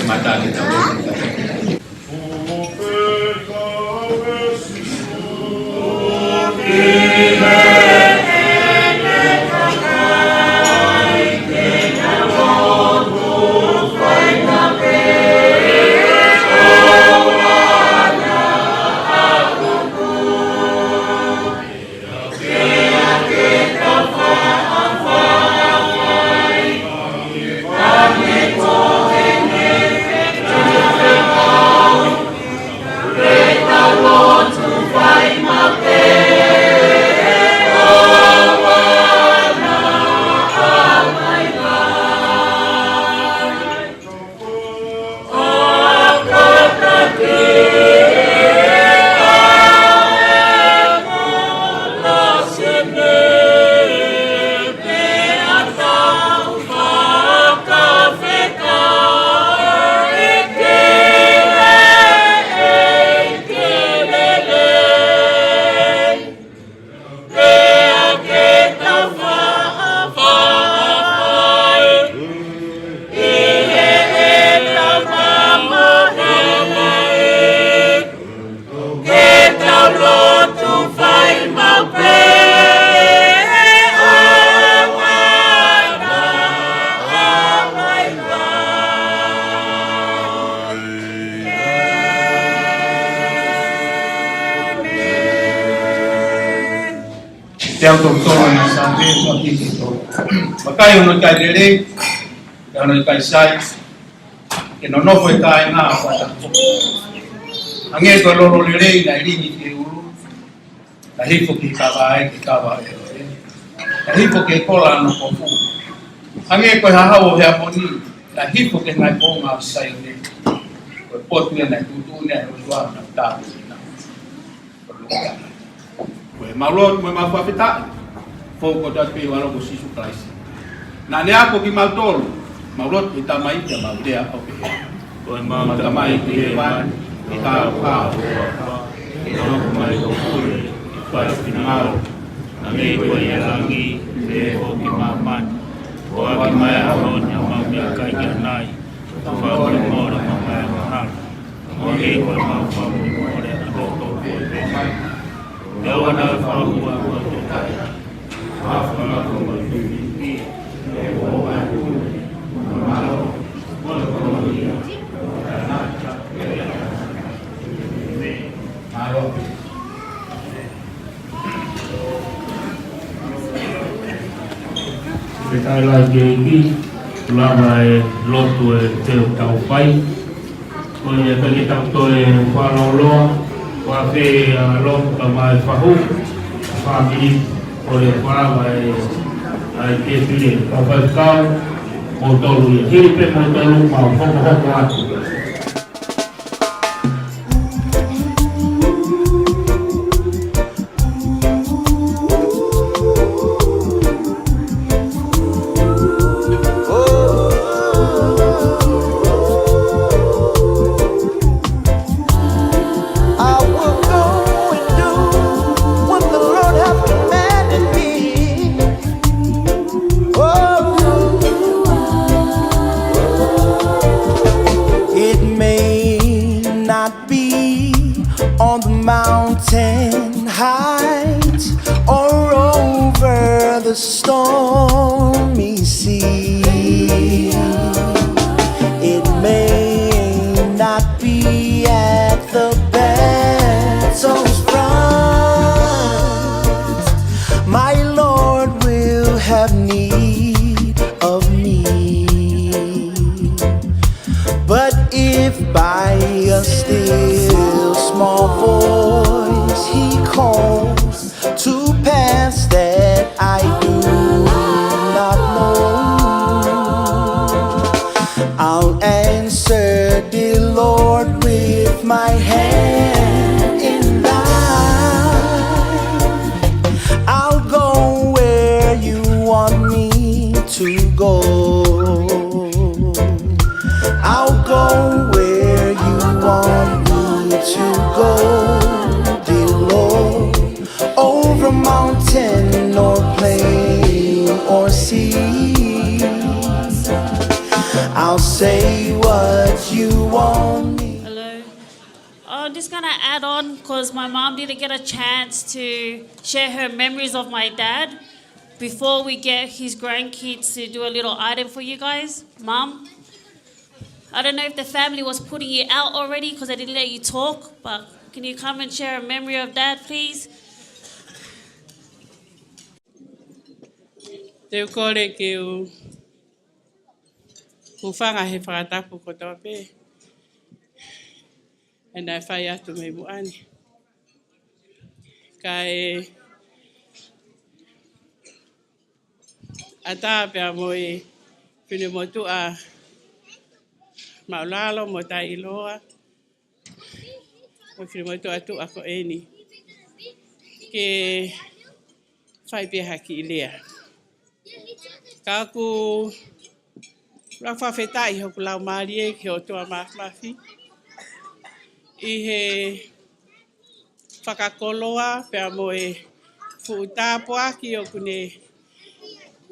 mata kita. Theo tổng số là sang bên cho khi chỉ số và cái nó cái đấy nó cái sai cái nó phải cái nào phải anh nghe tôi lo đấy này đi như thế là hi phục cái bài là hi phục cái cola nó có phụ anh nghe tôi hao hao heo moni là hi phục cái này bông à sai đấy rồi bột này tu này rồi doang ta Maulon mau fapita fogo da pe wala ko sisu klaisi na ne ako ki mautol maulot ita mai ya maudea au pe ko ma mai ki wan ita pa no mai ko kuri pa finalo na me ko ya langi le ko ki maman ko ki mai aron ya ma ya kai ya nai fa ko mo da ma mai ha mo ke ko ma fa mo le ko ko Dewana fahuwa wa tukaya Afala kuma tulipi Ewa wadu Mamalo Mwakolonia Wadanata Malo Kita lagi ini Lamai lotu teo tau pai Kaya kita toe Faloloa qua về lom tầm phá hút phá đi rồi qua về cái tuyến đường cao cao một tàu lùi khi bên một tàu lùi màu không có hoa mountain heights or over the stormy sea. It may not be at the battle's front. My Lord will have need of me. But if by a still small voice He calls to pass that I do not know, I'll answer, dear Lord, with my hand in thine. I'll go where you want me to go. I'll go where you want me to go, dear Lord, over mountain or plain or sea. I'll say what you want me. Hello. I'm just gonna add on because my mom didn't get a chance to share her memories of my dad before we get his grandkids to do a little item for you guys. Mom, I don't know if the family was putting you out already because I didn't let you talk, but can you come and share a memory of dad, please? Te kore ke u whanga he whakatapu ko tō pē. E nai whai atu me muani. Ka e ata pia mo e whine motu a maulalo mo tai iloa. Mo whine motu a tu a ko eni. Ke whai pia haki I lea. Ka ku whawhetai hoku lau marie ke o tua mafi. I he whakakoloa pia mo e fuutapoa ki o kune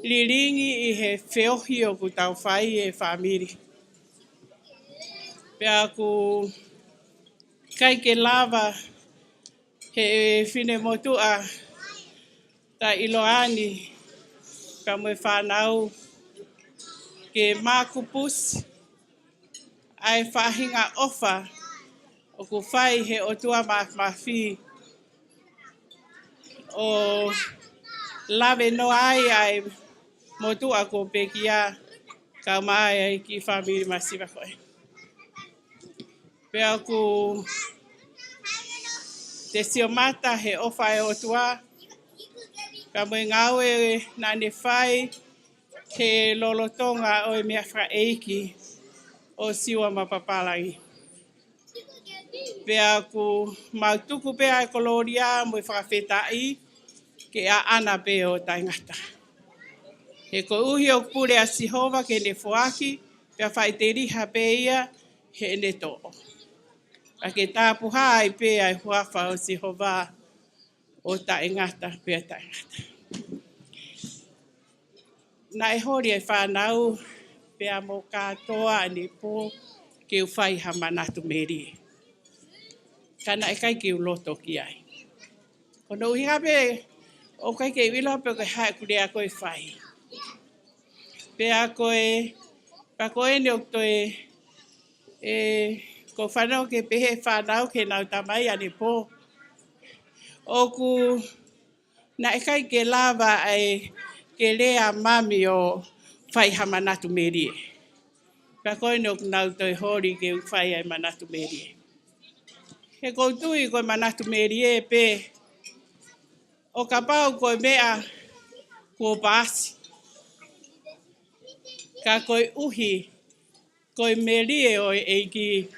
liringi I he whiohi o ku tau whai e whamiri. Pia ku kai ke lava he whine motua ta iloani pia mo e whanau ke mākupus ai whahinga ofa o ku whai he o tua mawhi o lawe no ai motua ko pekia ka mai ai ki whamiri masiwa koe. Pea ku te siomata he ofa e o tua ka mo ngawe na ne whai he lolotonga o e mea whaeiki o Siua Mapapalangi. Pea ku mautuku pea e koloria mo I whakawhetai ke a ana pe o taingata. He ko uhi o pure a Sihova ke ne fuaki, pea whai te riha pe ia he ne to'o. A ke tāpuha ai pe ai huafa o Sihova o taingata pea taingata. Na e hori e whanau pea mo katoa ni po ke uwhai ha manatu meri. Kana e kai ke uloto ki ai. Kono uhinga pe o kai ke wila pe ke hae kurea koe whai. Pea koe, pa koe ne o toe ko whanau ke pehe whanau ke nau tamai ane po. O ku na e kai ke lava ai ke lea mami o whai ha manatu meri. Pa koe ne o nau toi hori ke whai ai manatu meri. He koutui koe manatu meri e pe. O ka pau koe mea kua paasi. Ka koe uhi, koe merie o eiki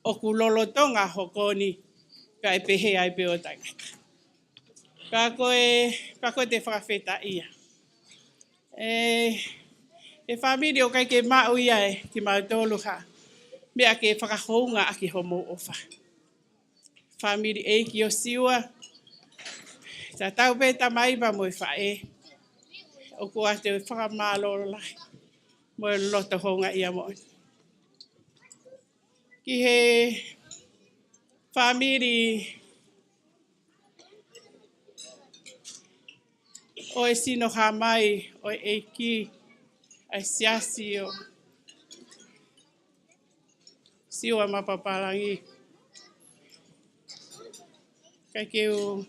o ku lolotonga hokoni ka e pehe ai pe o tangata. Ka koe te whakawheta ia. E whamiri o kai ke mau ia e ki mautolu ha. Mea ke whakahounga a ki homo ofa. Whamiri eiki o Siua. Ta tau pe tamaiba mo I whae. O kua te whakamāloro lai. Mo e loto honga ia mo. Ki he whamiri o e sino hamai o e eiki ai siasi o Siua Mapapalangi. Kai ke u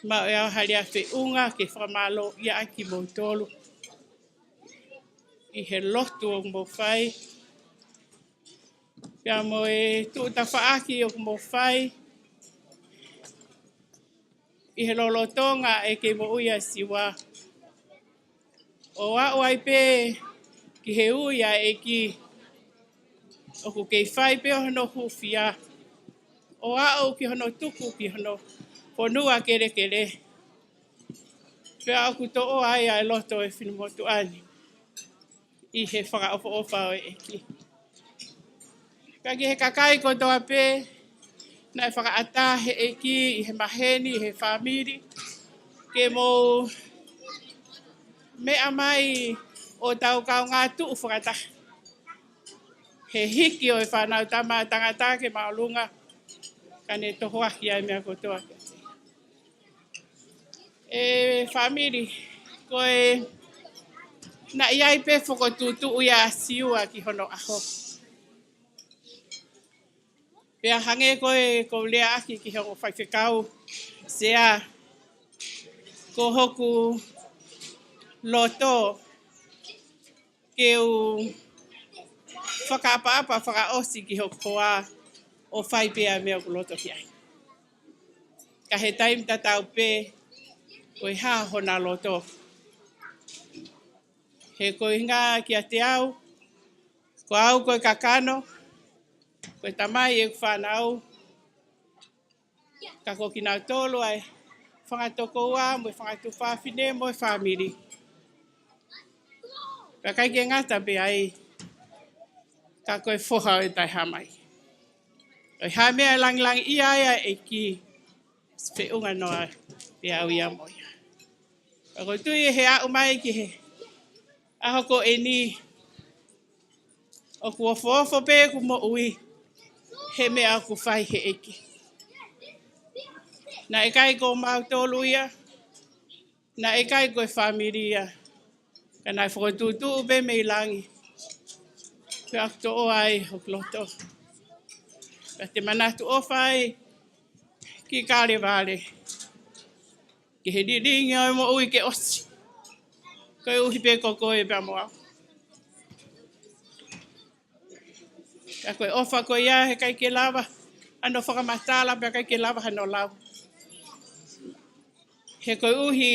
mau e au haria whiunga ke whamalo ia aki mo tolu. I he lotu o mo whai. Pea mo e tuuta whaaki o mo whai. I he lolotonga e ke mo uia Siua. O au ai pe ki he uia e ki o ku kei whai pe o hono hufia. O au ki hono tuku ki hono ponua kere kere. Pea aku to o ai ai loto e whinu motu ani. I he whaka ofa ofa o e ki. Kaki he kakai ko toa pe. Na e whaka ata he e ki I he maheni, he whamiri. Ke mo mea mai o tau kau ngā tuu whakataha. He hiki o e whanau tama tangata ke maolunga ka ne toho aki ai mea kotoa. E family, koe na iai pe whakotutu uia siua ki hono aho. Pea hange koe ko lea aki ki hongo whaiwhekau sea ko hoku loto ke u whakaapa-apa whakaosi ki hoku hoa o whai pea mea ku loto ki ai. Ka he taim tatau pe koe haa hona loto. He koe ngā ki a te au, ko au koe kakano, koe tamai e ku whanau, ka ko ki nau tolu ai, whangatoko ua, mo whangatu whawhine, mo whamiri. Ka kai ke ngata pe ai, ka koe whoha o tai hamai. Oi ha mea lang ia ia e ki whiunga noa pe au ia moia. Ka koe tui he au mai ki he, aho ko e ni, o kua whofo pe ku mo ui, he mea ku whai he eki. Na e kai ko mau tolu ia, na e kai koe whamiri ia, ka nai whakotutu pe mei langi. Pe aku to o ai o kloto. Ka te manatu o whai, ki kāre vāre. Ki he riringi o mo ui ke osi. Koe uhi pe koko e pia moa. Ka koe ofa koe ia he kai ke lava, ano whakamatala pia kai ke lava hano lau. He koe uhi,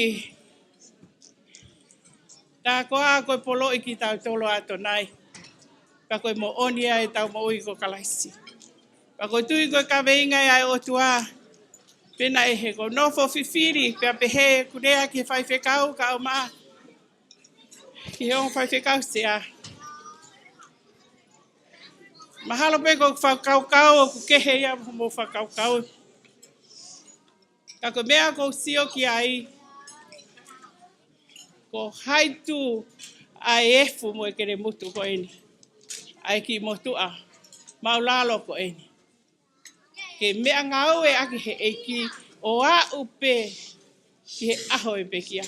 tā koa koe polo i ki tau tolo ato nai. Ka koe mo onia e tau mo ui ko kalaisi. Ka koe tui koe ka veinga ai o tua, pena e he ko nofo fifiri, pia pehe kurea ki whai whekau ka o maa. Ki he on whai whekau sea. Mahalo pe ko whakaukau o ku kehe ia mo whakaukau. Ka koe mea ko sio ki ai, ko haitu ai efu mo e kere mutu ko eni. Ai ki motua, maulalo ko eni. Ke mea ngau e aki he eki o a upe ki he aho e pekia.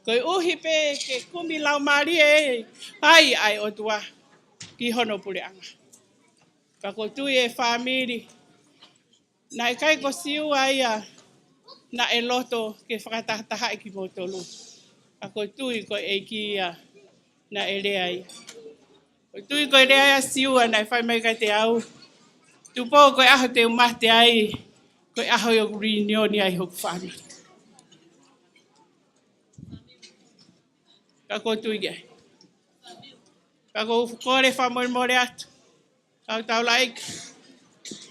Koe uhi pe ke kumi lau maari e ai ai o tua ki hono pule anga. Ka ko tui e whamiri, na e kai ko siua ia na e loto ke whakatahataha e ki motolu. Ka ko tui ko e ki ia na e rea ia. Ko tui ko e rea ia siua na e whai mai kai te au. Tupo koe aho te umate ai, koe aho i o reunioni ai hoku whamiri. Ka ko tui gai. Ka ko kore whamori atu. Ka tau laik.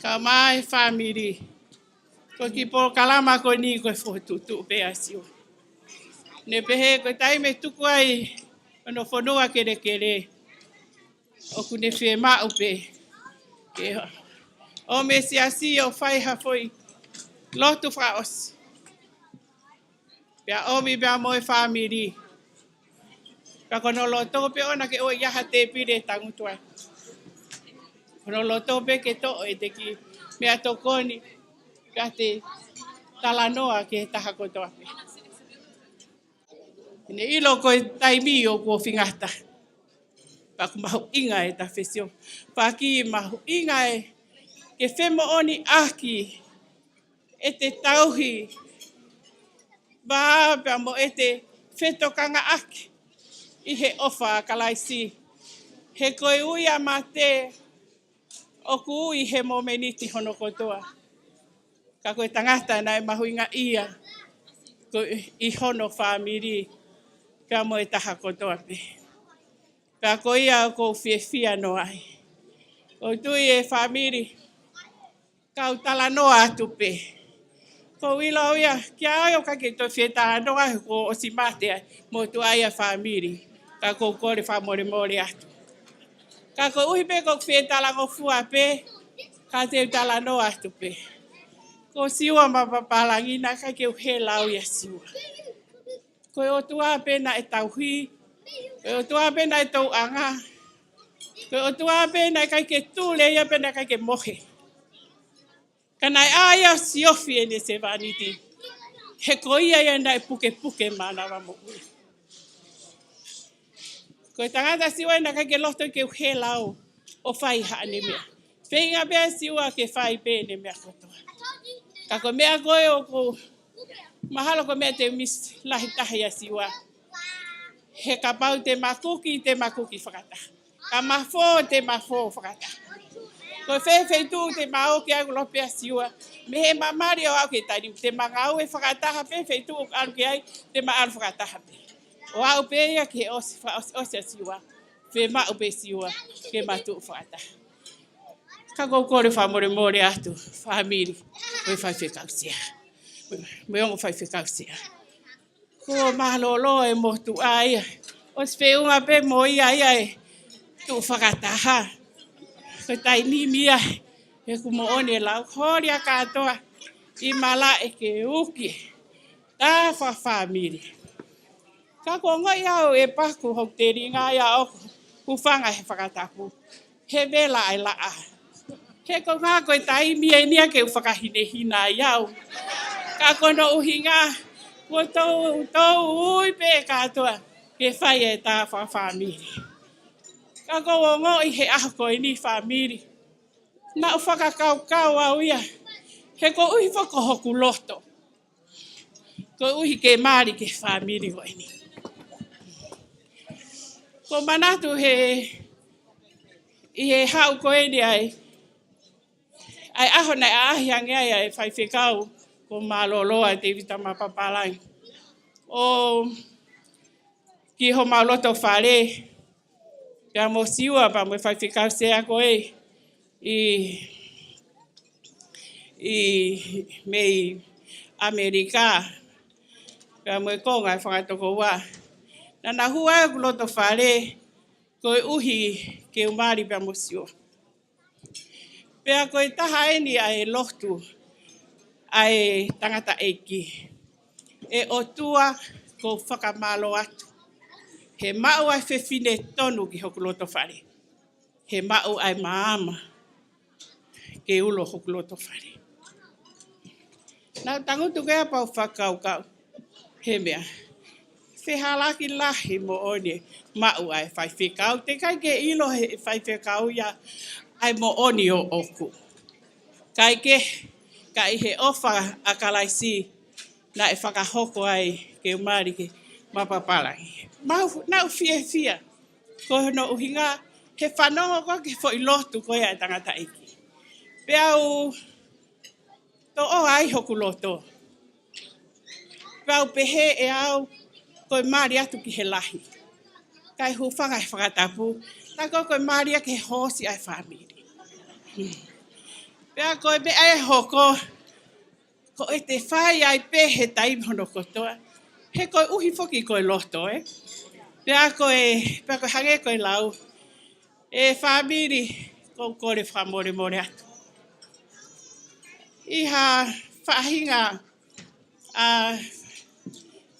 Ka mai whamiri. Ko ki po kalama ko ni koe whotutu pe a siua. Ne pehe koe taime tuku ai, ono whanua kere kere. Oku ne whee mau pe. O me si asi o whai hawhoi. Lotu whaos. Pea omi pea moe whamiri. Ka kono loto pe ona ke o iaha te pire tangutua. Kono loto pe ke to e te ki mea tokoni. Pea te talanoa ke taha kotoa pe. Ne ilo koe taimi o kua whingata. Paku mahu inga e ta whesio. Paki mahu inga e ke whemo oni aki e te tauhi. Bāpea mo e te whetokanga aki. I he ofa kalaisi. He koe uia ma te o ku ui he momeniti hono kotoa. Ka koe tangata na e mahu inga ia. Koe i hono whamiri. Pea mo e taha kotoa pe. Pea koe ia ko whiewhia no ai. Ko tui e whamiri. Kau tala noa atu pe. Ko wila ia, kia ai o kake to whieta noa ko o si mate ai. Mo tu ai a whamiri. Ka ko kore whamore more atu. Ka ko uhi pe ko whieta lango fua pe. Ka te tala noa atu pe. Ko Siua Mapapalangi na kake uhe lau ia siua. Ko o tua pe na e tauhi. Koe o tua pena e tau anga. Koe o tua pena e kai ke tūle ia pena kai ke mohe. Kana e aia siofi e ne se vaniti. He koia ia nai puke puke mana wa mo ui. Koe tangata siwa ina kai ke loto ke uhe lau o whai haa ne mea. Whenga bea siwa ke whai pe ne mea kotoa. Ka ko mea koe o ko mahalo ko mea te mis lahi tahi a siwa. He ka pau te makuki whakata. Ka mafo te mafo whakata. Ko whewhei tū te mao ki au lope a siwa. Me he mamari o au ke tari. Te mangau e whakataha whewhei tū o aru ki ai te maaru whakataha pe. O au pe ia ki he osi a siwa. Whe mau pe siwa ke matu whakataha. Ka kore whamore atu. Whamiri. Koe whaiwhekausia. Me ongo whaiwhekausia. Ko mahalolo e motu aia. O spheunga pe mo ia e tu whakataha. Ko tai ni mia e kumo one lau. Hori a katoa i mala e ke uki. Tā whamiri. Ka ko ngai au e paku hok te ringa ia o kuwhanga he whakatapu. He vela ai laa. He ko ngā koe tai mia nia ke whakahine hina iau. Ka kono uhinga. Ko tau ui pe katoa. Ke whai e tā whamiri. Ka ko ngo i he aho koe ni whamiri. Na o whakakau au ia. He ko uhi whakahoku loto. Ko uhi ke maari ke whamiri koe ni. Ko manatu i he hau koe ni ai. Ai aho nei ahiangi ai e whaiwhekau. Ko maloloa te Siua Mapapalangi. O ki ho maloto whare. Ka mo siua pa mo whaiwhekau sea koe. I mei Amerika. Ka mo konga e whakatoko wā. Nana hua e kuloto whare. Koe uhi ke umari pa mo siua. Pea koe taha eni ai lohtu. Ai tangata eiki. E o tua ko whakamalo atu. He mau ai whewhine tonu ki hokuloto whare. He mau ai maama ke ulo hokuloto whare. Nau tangutu kea pau whakaukau. He mea. Whehalaki lahi mo one mau ai whaiwhekau. Te kai ke ilo he whaiwhekau ia ai mo oni o oku. Kai ke kai he ofa a kalaisi na e whakahoko ai ke umari ke Mapapalangi. Nau fia. Ko no uhinga he whanongo ko ke fo ilotu ko ia tangata iki. Pea u to o ai hoku loto. Pea u pehe e au koe mari atu ki he lahi. Kai hufanga e whakatapu. Ta koe mari a ke hosi ai whamiri. Pea koe me ai hoko. Ko e te whai ai pehe taimono kotoa. He koe uhi foki koe loto Pea koe hange koe lau. E whamiri ko kore whamore atu. Iha whahinga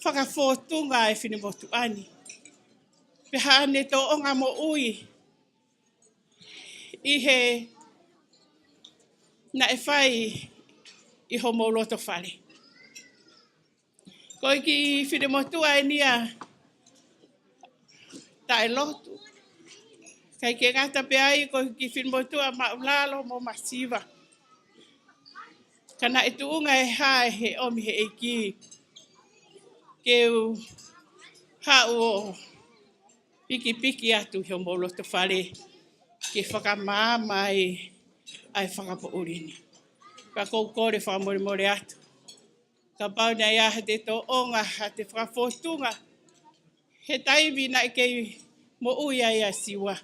whakawhotunga e whinemotu ani. Peha ane to onga mo ui. I he na e whai I homo loto whare. Koe ki whinemotu ai nia tae lotu. Kai ke ngata pe ai koe ki whinemotu a maulalo mo masiva. Kana e tuunga e hae he omi he eiki. Keu hau o piki atu he homo loto whare. Ke whakamāma ai whakapourini. Ka kou kore whamore atu. Ka pau nei aha te to onga ha te whakawhotunga. He taiwi na e kei mo uia ia siwa.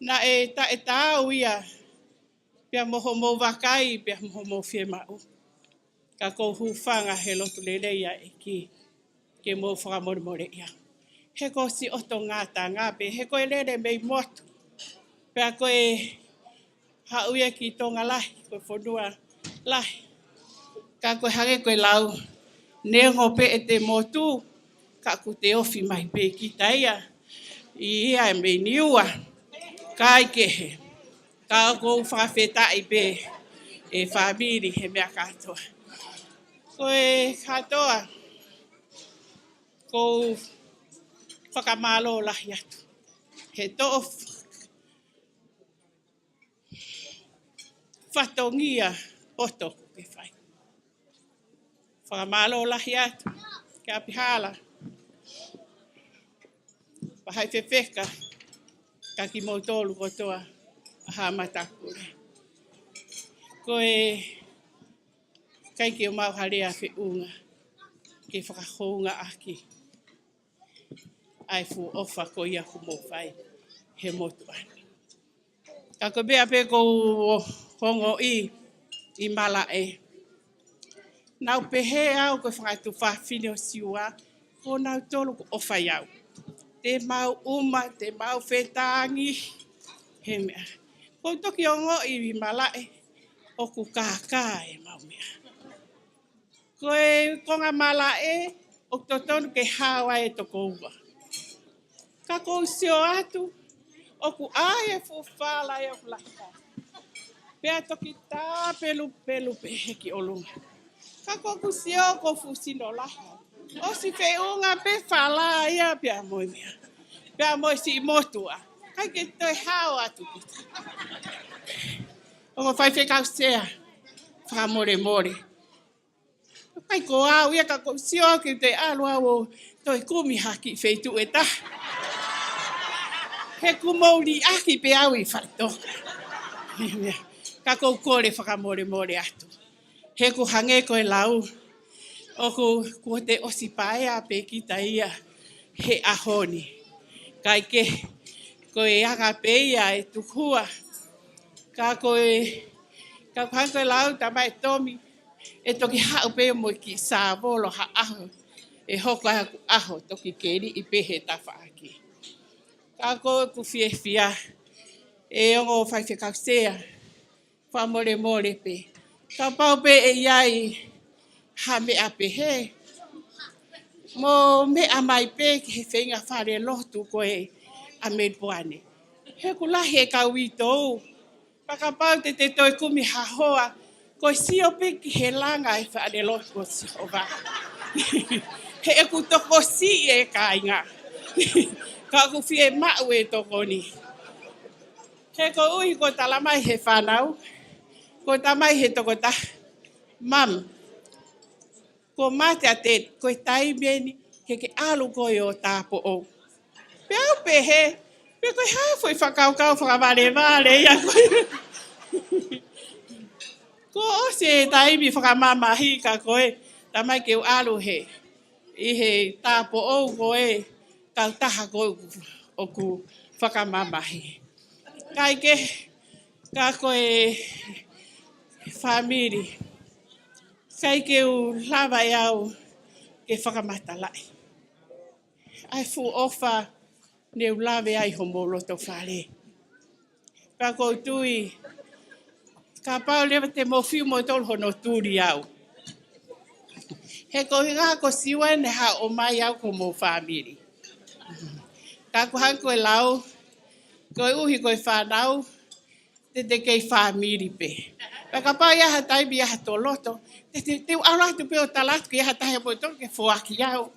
Na e tāu ia. Pea moho mo wakai, pea moho mo whemau. Ka kou hufanga he lotu lele ia e ki. Ke mo whakamore ia. He ko si oto ngāta ngāpe. He koe lele mei motu. Pea koe hauia ki tonga lahi. Koe whonua lahi. Ka koe hange koe lau. Neongo pe e te motu. ka ku te ofi mai pe ki taia I ia me niua kai ke he ka ko whawheta I pe e whamiri he mea katoa. Ko e katoa ko whakamalo lahi atu. He to'o whatongia poto ke whai. Whakamalo lahi atu ke apihala. Pahai whewheka ka ki mautolu kotoa a hamatakure. Ko e kai ke o mau harea whiunga ke whakahounga aki. Ai fu ofa ko ia ku mo whai he motu ana. Ka ko bea pe ko hongo I mala e. Nau pehe au ko whakatu whawhine o siua ko nau tolu ko ofa iau. Te mau uma, te mau whetangi. He mea. Ko toki o ngo I mala e. O ku kākā e mau mea. Ko e konga mala e. O totonu ke hawa e toko ua. Ka kou sio atu, o ku ae fu whala e o ku laka. Pea toki tā pelu pehe ki olunga. Ka kou ku sio ko fu sino laha. O si whiunga pe whala ia pea moi mea. Pea moi si motua. Kai ke toi hao atu kita. O ko whai whekau sea. Whakamore more. Kai ko au ia ka kou sio ki te alua o toi kumi haki wheitu e taha. He kumouri aki pe au I whaitoka. Ka kou kore whakamore more atu. He ku hange koe lau. O ku te osi paea pe kita ia. He ahoni. Kai ke koe anga pe ia e tukua. Ka koe hange koe lau tamai tomi. E toki hau pe mo ki sa volo ha aho. E hoko aho toki keri I pehe tafa aki. Ka koe ku whia. E ongo whai whekau sea. Whamore more pe. Ka pau pe e iai ha mea pe he. Mo mea mai pe ki he whenga whare lotu koe a Melbourne. He kulahi e kau I tou. Ka pau te toi kumi ha hoa. Koe sio pe ki he langa e whare lotu ko sio wa. He e ku toko si e ka inga. Ka ku fie mau e toko ni. He ko ui ko talamai he whanau. Ko tamai he toko ta. Mam. Ko mate a te koe tai meni. Ke alu koe o tāpo o. Pe au pe he. Pe koe hawhoi whakaukau whakamare ia koe. Ko o se tai mi whakamamahi ka koe. Tamai ke u alu he. I he tāpo o koe. Kau taha koe o ku whakamamahi. Kai ke ka koe whamiri. Kai ke u lava iau ke whakamatalai. Ai fu ofa ne u lave ai homo loto whare. Ka koe tui. Ka pau lewa te mofiu mo tolu hono turi au. He ko hinga ko siwa ne ha o mai au ko mo whamiri. Ka kuhan koe lau. Koe uhi koe whanau. Te kei whamiri pe. Ka pau iaha taibi iaha to loto. Te auratu pe o talatu ki iaha tahi mo tolu ke fuaki au.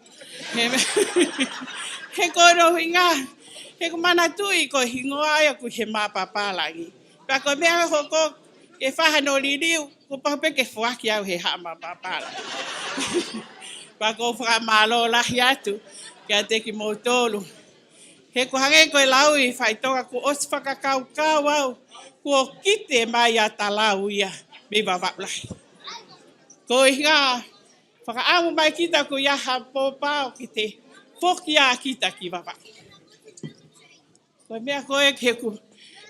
He koe rohi ngā. He ko mana tui koe hingoa ia ku he Mapapalangi. Pea koe mea hoko ke whahano liriu. Ko pahupe ke fuaki au he haa Mapapalangi. Pea koe whakamalo lahi atu. Kia te ki mo tolu. He ko hange koe lau I whaitonga ku osi whakakau au. Ko kite mai a talau ia me wawapulahi. Ko ngā whakaamu mai kita ku iaha pōpao ki te whoki a kita ki wawa. Ko mea koe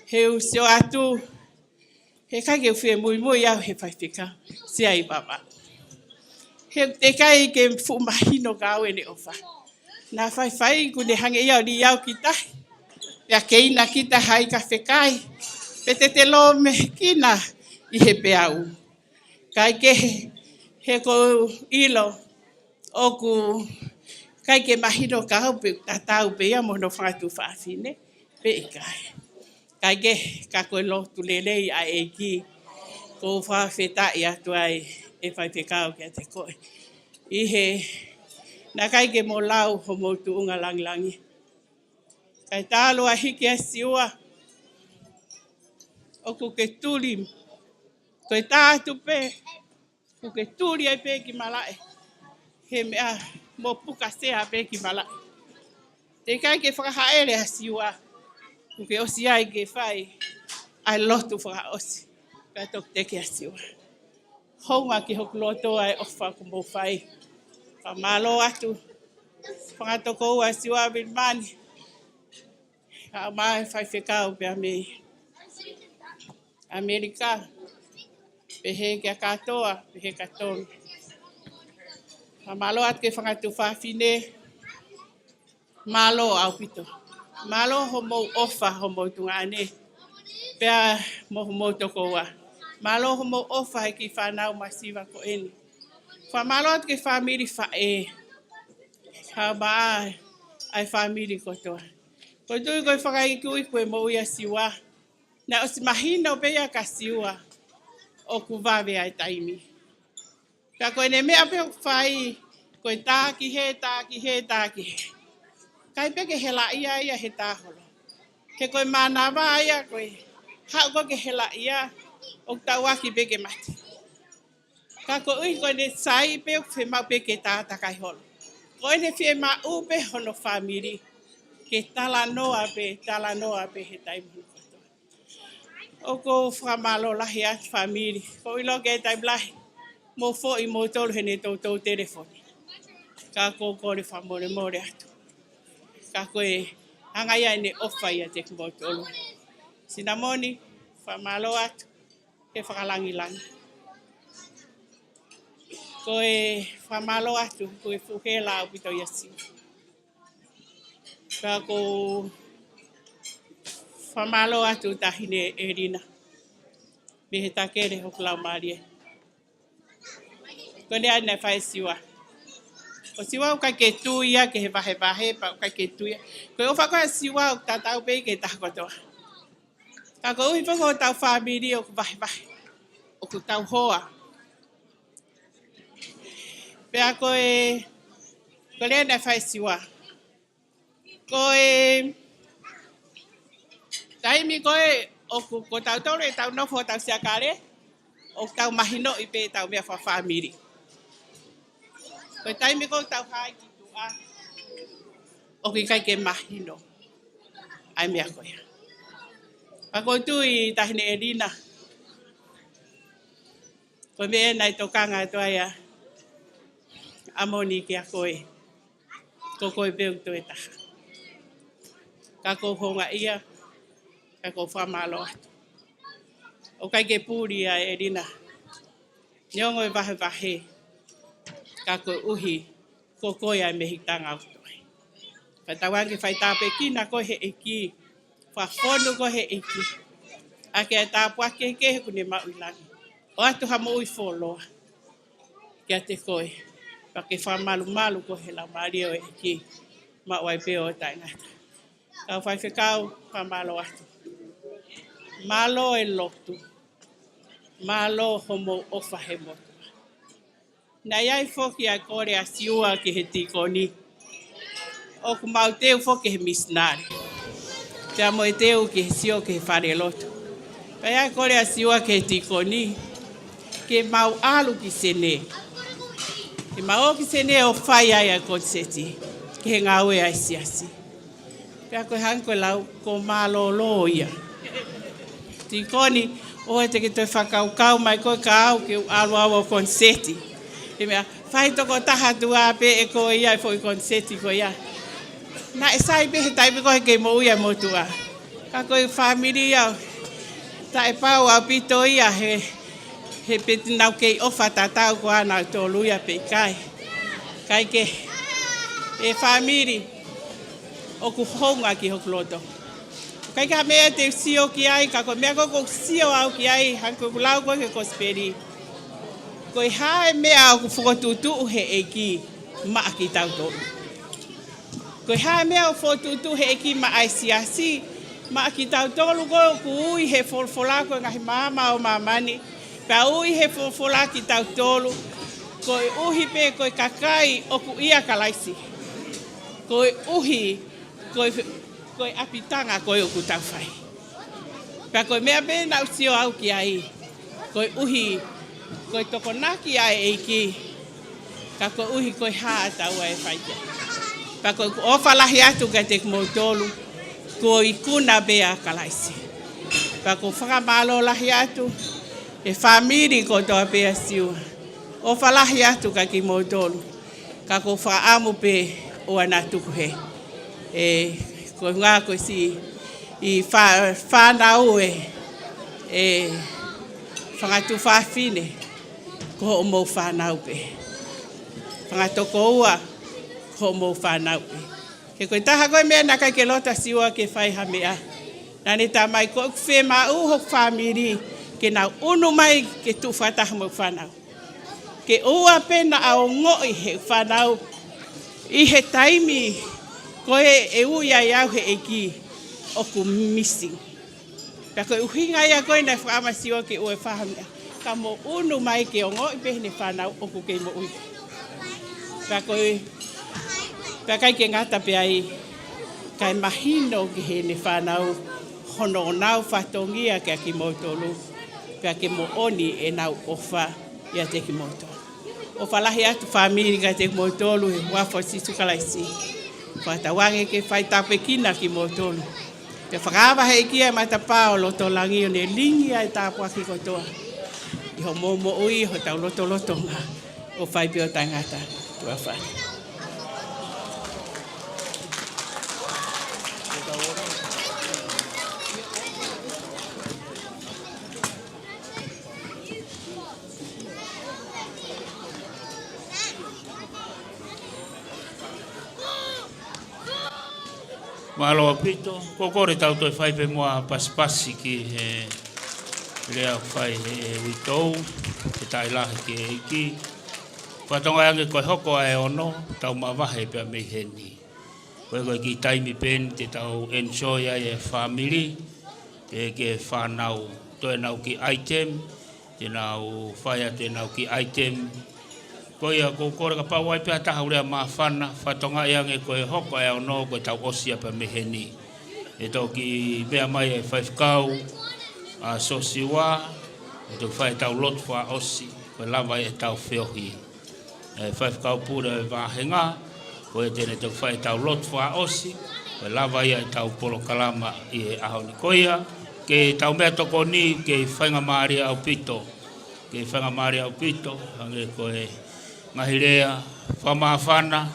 he usio atu. He kai ke whue mui au he whaifika. Sia I wawa. He te kai ke whumahino kau ene ofa. Nā whai ku ne hange iau ni iau ki tahi. Pea keina kita hai ka whekai. Pe te lo me kina I he pe au. Kai ke he ko ilo o ku Kai ke mahino ka hau pe tatau pe ia mono whangatu whaafine. Pe i kai. Kai ke ka koe lotu lelei a e ki. Ko whaafeta i atu ai e whai te kau kia te koe. I he na kai ke mo lau ho mo tu unga langlangi. Kai tālo a hiki a siua. O ku ke tuli. Koe tātu pe. Ku ke tuli ai pe ki malae. He mea mo puka sea pe ki malae. Te kai ke whakahaere a siua. Ku ke osi ai ke whai. Ai lotu whakaosi. Kai tok teke a siua. Honga ki hoku loto ai ofa ku mo whai. Whamalo atu. Whangatoko ua siua Vilmani. Ka mai whai whekau pe a mei. Amerika. Pehe kia katoa. Pehe katoa. Whamalo atu ke whangatu whawhine. Malo au pito. Malo homo ofa homo tunga ane. Pea mo homo toko ua. Malo homo ofa he ki whanau masiwa ko eni. Whamalo atu ke whamiri whae. Ka maa ai whamiri kotoa. Ko tui koe whakaikui koe mo ia siwa. Na o si mahina o pea ka siwa. O kuwawe ai taimi. Ka koe ne mea peo whai. Koe tāki he, tāki he, tāki he. Kai peke hela ia ia he tāholo. Ke koe manawa ia koe. Hau koe ke hela ia. O tauaki peke mati. Ka koe ui koe ne sai peo whe mau peke tāta kai holo. Koe ne whe ma upe hono whamiri. Ke tala noa pe he taimu. O ko whamalo lahi at whamiri. Ko ilo ke taimlahi. Mo fo i mo tolu he ne tautou telefoni. Ka ko kore whamore more atu. Ka koe hanga ia ne ofa ia te kumotolu. Sinamoni, whamalo atu, ke whakalangilangi. Koe whamalo atu, koe fuhela au pito iasi. Ka ko whamalo atu tahine erina. Mehe takere hokulau marie. Kone ane whai siwa. O siwa o kai ke tuia, ke he wahe pa o kai ke tuia. Koe o whakoa siwa o tatau pei ke tahakotoa. Ka ko uhi whako o tau whamiri o ku wahe. O ku tau hoa. Pea koe lea nei whai siwa. Koe taimi koe o ku tau tore tau nofo tau siakare. O tau mahino i pe tau mea whamiri. Koe taimi koe tau hai ki tua. O ki kai ke mahino. Ai mea koe. Ako tui tahine erina. Koe mea nai tokanga toa ia. Amoni ki a koe. Ko koe peo toe taha. Ka ko honga ia. Ka ko whamalo atu. O kai ke pūri a erina. Nyongo e wahe. Ka koe uhi. Ko koe ai mehitanga au toi. Whatawangi whai tāpe ki na koe he eki. Whawhono ko he eki. Ake ai tāpua ke kune mau ilangi. O atu hamo ui wholoa. Kia te koe. Pake whamalu ko he lau maria o eki. Mau ai peo o taingata. Kau whai whekau whamalo atu. Malo e lotu. Malo homo ofa he motua. Na iai whoki a kore a siua ki he tikoni. O ku mau teu whoki he misnari. Tia mo e teu ki he sio ki he whare lotu. Pai a kore a siua ki he tikoni. Ke mau alu ki sene. Ke mau ki sene o whai ai a konseti. Ke he ngaue ai siasi. Pea koe hanko lau ko malo lo ia. Tikoni, o te ke toi whakaukau mai koe ka au ke alu au o konseti. E mea, whai toko taha tua pe e koe ia e fo i konseti koe ia. Na e sai pe he taipe koe ke mo ia motua. Ka koe whamiri au. Ta e pau au pito ia he petinau kei ofa tatau ko ana au tō luia pe kai. Kai ke e whamiri o ku honga ki hoku loto. Kai ka mea te sio ki ai, ka ko mea ko sio au ki ai, hanko kulau koe ke kosperi. Koe hae mea au ku whakotutu he eki maa ki tau tō. Ko ha mea o fotutu he eki ma aisiasi, ma ki tau tolu ko ui he folfola ko ngahi mama o mamani, pa ui he folfola ki tau tolu, ko uhi pe ko kakai o ku ia kalaisi. Ko uhi, ko apitanga ko o ku tau whai. Pa ko mea pe na usio au ki ai, ko uhi, ko tokonaki ai eki, ka ko uhi ko ha tau e whaite. Pa ko ofalahi atu ka te kumotolu, ko ikuna bea kalaisi. Pa ko whakamalo lahi atu, e whamiri ko toa bea siua. Ofalahi atu ka ki motolu, ka ko whaamu pe o anatuku he. Ko ngā ko si i whanau whangatu whawhine, ko o mou whanau pe. Whangatoko ua, ko mo whanau. Ke koe taha koe mea na kai ke lota siua ke whai hamea. Nani tā mai ko whe ma uho whamiri ke nau unu mai ke tu whataha mo whanau. Ke ua pena au ngoi he whanau i he taimi koe e uia iau he eki o ku missing. Pea koe uhinga ia koe na whaama siua ke ue whahamea. Ka mo unu mai ke o ngoi pehne whanau o ku kei mo ui. Pea koe pea kai ke ngata pe ai, kai mahino ki he ne whanau, hono o nau whatongia ke a ki motolu, pea ke mo oni e nau ofa ia te ki motolu. O whalahi atu whamiri ka te ki motolu he wafo sisu kalaisi. Whatawange ke whai tape kina ki motolu. Te whakawa he kia matapao loto langi o ne lingi ai tāpua ki kotoa. I ho momo ui ho tau loto ngā o whai pio tangata tua whai. Malo apito, kokore tau toi whai pe mua pasipasi ki he lea whai he witou, ke tai lahi ki he iki. Whatonga ange koe hoko ai ono, tau mawahe pe a mei heni. Koe ki taimi pen te tau enjoy ai e family, te ke whanau, toi nau ki item, te nau whai te nau ki item, koe a kokore ka pawai pe a taha urea maa whana, whatonga ange koe hoko ai ono, koe tau osia pe me heni. E tau ki mea mai e whaifkau, a so siwa, e tau whai tau lot wha osi, koe lava e tau whiohi. E whaifkau pura e wāhenga, koe tene tau whai tau lot wha osi, koe lava e tau polo kalama i e ahoni koea, ke tau mea toko ni, ke whainga maari au pito, ke whainga maari au pito, hange koe mahirea, whamawhana,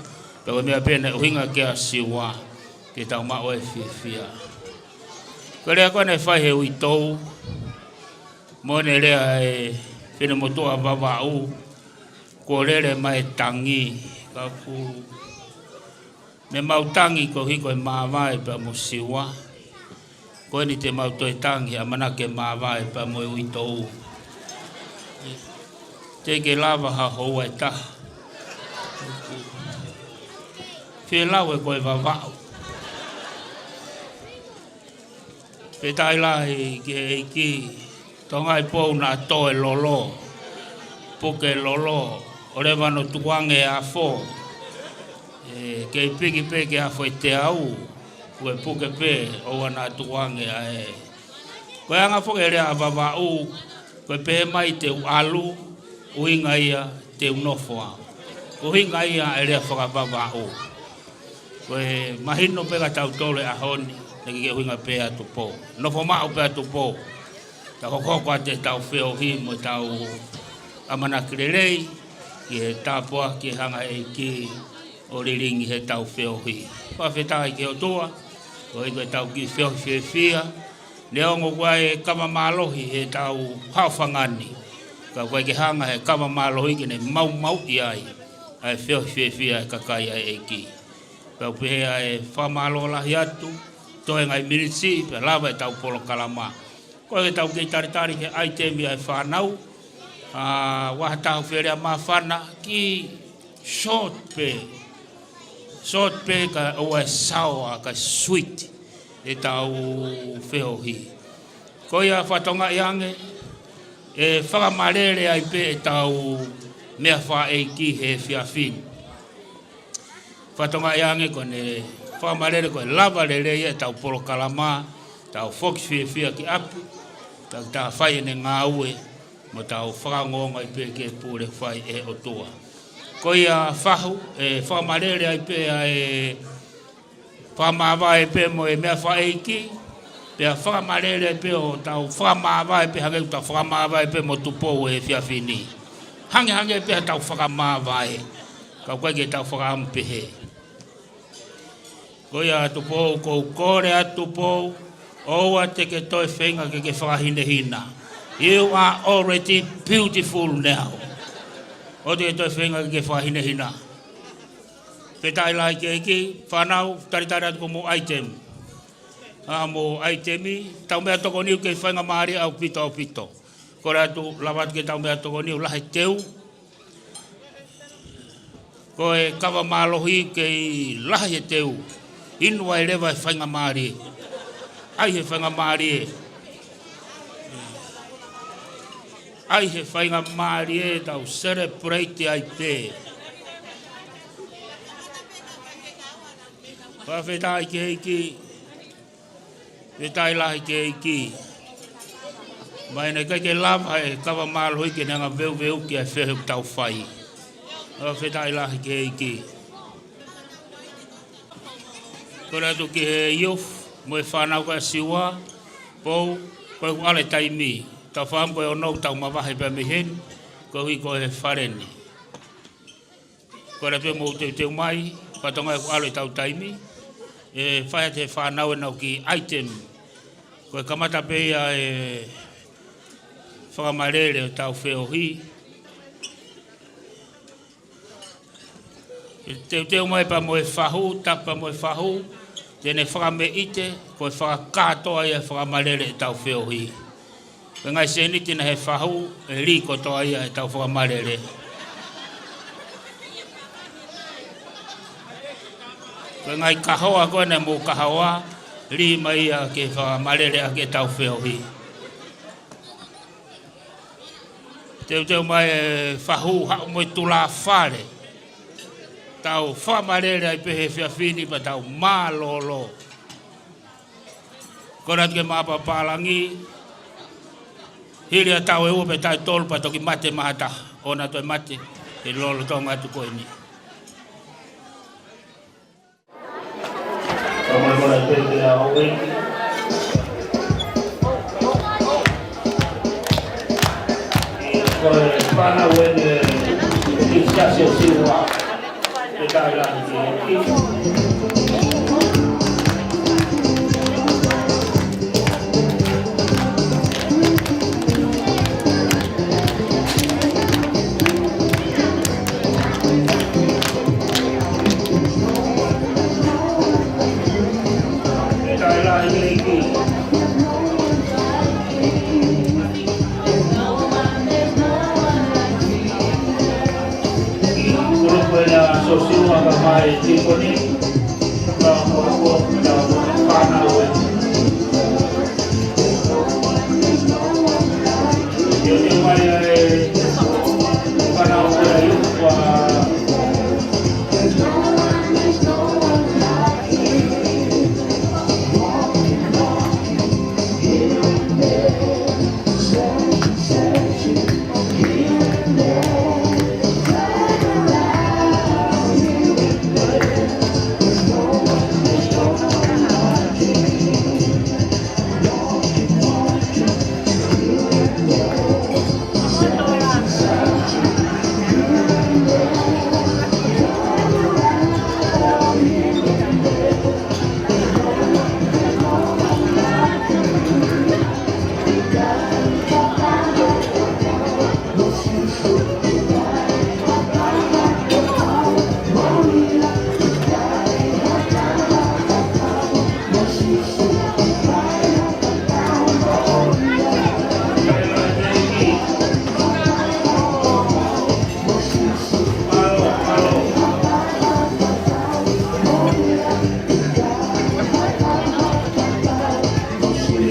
pe koe mea pene uhinga ke a siwa, ke tau mao e whiwhia. Koe rea koe ne whai he uitou, mone rea e whine motua wawau, ko rere mai tangi, ka ku me mau tangi ko hiko e mawai pa mo siwa, koe ni te mau toi tangi, a manake mawai pa mo e uitou. Te ke lava ha hoa e taha. Whie lau e koe wawau. Pe tai lahi ke eiki, tongai pou na toe lolo, puke lolo, ore wano tuange a fo, ke piki peke a fo te au, koe puke pe, o wana tuange a e. Koe anga fo ke rea wawau, koe pehe mai te alu, uinga ia te unofoa. Uinga ia e rea whakawawau. Koe mahino peka tau tole a honi, neke ke uinga pe atu po. Nofo mao pe atu po. Ta hokoko te tau whio hi mo tau amanakirerei, ki he tāpua ki hanga e ki o riringi he tau whio hi. Whawhetai ki o toa, koe koe tau ki whio whiwhia, neongo koe e kama malohi he tau hawhangani. Ka koe ki hanga he kama malohi ki ne mau i ai, ai whio whiwhia e kakai ai e ki. Pau pehea e whamalo lahi atu, toe ngai mirisi, pe lava e tau polo kalama. Koe ke tau kei taritari ke aitemi ai whanau, waha tau whirea maa whana ki short pe, Sot pe ka oa sawa ka sweet e tau whiohi. Ko ia whatonga iange e whakamarere ai pe e tau mea wha e ki he whiawhini. Whatonga iange ko ne whakamarere ko e lava rere e tau polo kalama, tau whoki whiawhia ki apu, tau tā whai ne ngā ue, mo tau whakangonga i pe ke pūre whai e otua. Ko ia whahu e whakamarere ai pe e whakamawa e pe mo e mea wha e ki, pe a whakamarere pe o tau whakamawa e pe hange tau whakamawa e pe mo tupou e whiawhini. Hange pe tau whakamawa e, kau koe ke tau whakampe he. Ko ia tupou kou kore a tupou, oua te ke toi whenga ke whakahinehina. You are already beautiful now. O te toi whenga ke whahinehina. Petai lai ke eki, whanau, taritari atu ko mo item. Mo itemi, tau mea toko niu ke whainga maari au pito. Kore atu lawat ke tau mea toko niu lahe teu. Ko e kawa malohi ke lahe teu. Inua e lewa e whainga maari. Ai he whainga maari e. Ai he whainga maari e tau celebrate ai te. Whawhetai ke iki. Whetai lahi ke iki. Mai ne kai ke lava e kawa maloi ke nanga veu ki a whehu tau whai. Whetai lahi ke iki. Kora tu ki he iuf, mo e whanau ka siua, pou, koe ku ale taimi. Tau whaam koe o nou tau mawahe pa mihen, koe hui koe he whareni. Kora pe mo teu mai, patonga e ku ale tau taimi, e whaia te whanau e nau ki item. Koe kamata peia e whakamarere o tau whiohi. Teu mai pa mo e whahu, tapa mo e whahu, tene whakame ite, koe whakatoa ia whakamarere e tau whiohi. Koe ngai seni tina he whahu, e riko toa ia e tau whakamarere. Koe ngai kahoa koe ne mo kahoa, ri mai ia ke whakamarere a ke tau whiohi. Teu mai e whahu, hao mo i tula whare. Tau whamarere ai pehe whiawhini pa tau mālolo. Korat ke Mapapalangi, hiri a tau e upe tai tolu pa toki mate mahata. Ona toi mate, e lolo tonga atu koe ni. Kama korat pehe a owengi. Koe whana wene, iskasi o siwa. Petai lahi ke eki. Petai lahi ke eki. Siua Mapapalangi,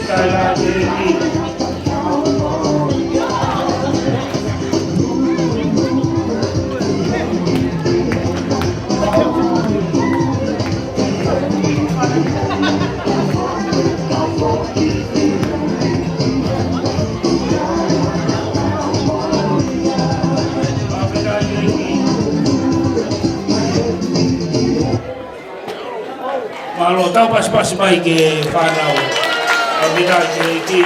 Kala Kiki. Malo tau pas mai ke whanau. Awira ki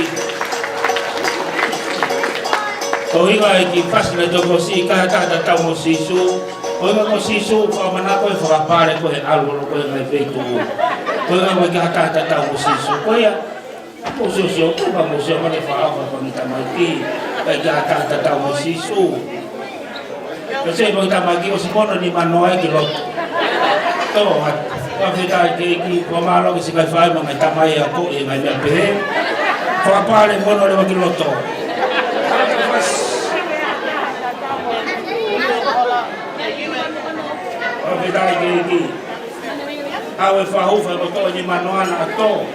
Toiga ki pasna joko si ka ta tau mo sisu. Toiga mo sisu fa mana ko fa pare ko algo ko ngai feito. Toiga mo ka ta tau mo sisu. Ko ya mo sisu ko ba mo sisu mane fa fa ko nita mai ki. Ka ta tau mo sisu. Kasi mo ta magi o simono ni manoai ki lot. To Pafita ki pamalo ki sikai fai mga tamay ako e ngai mea pehe. Whakapare mono le wakiloto. Pafita ki au e whahuwha mo to ni manoana ato.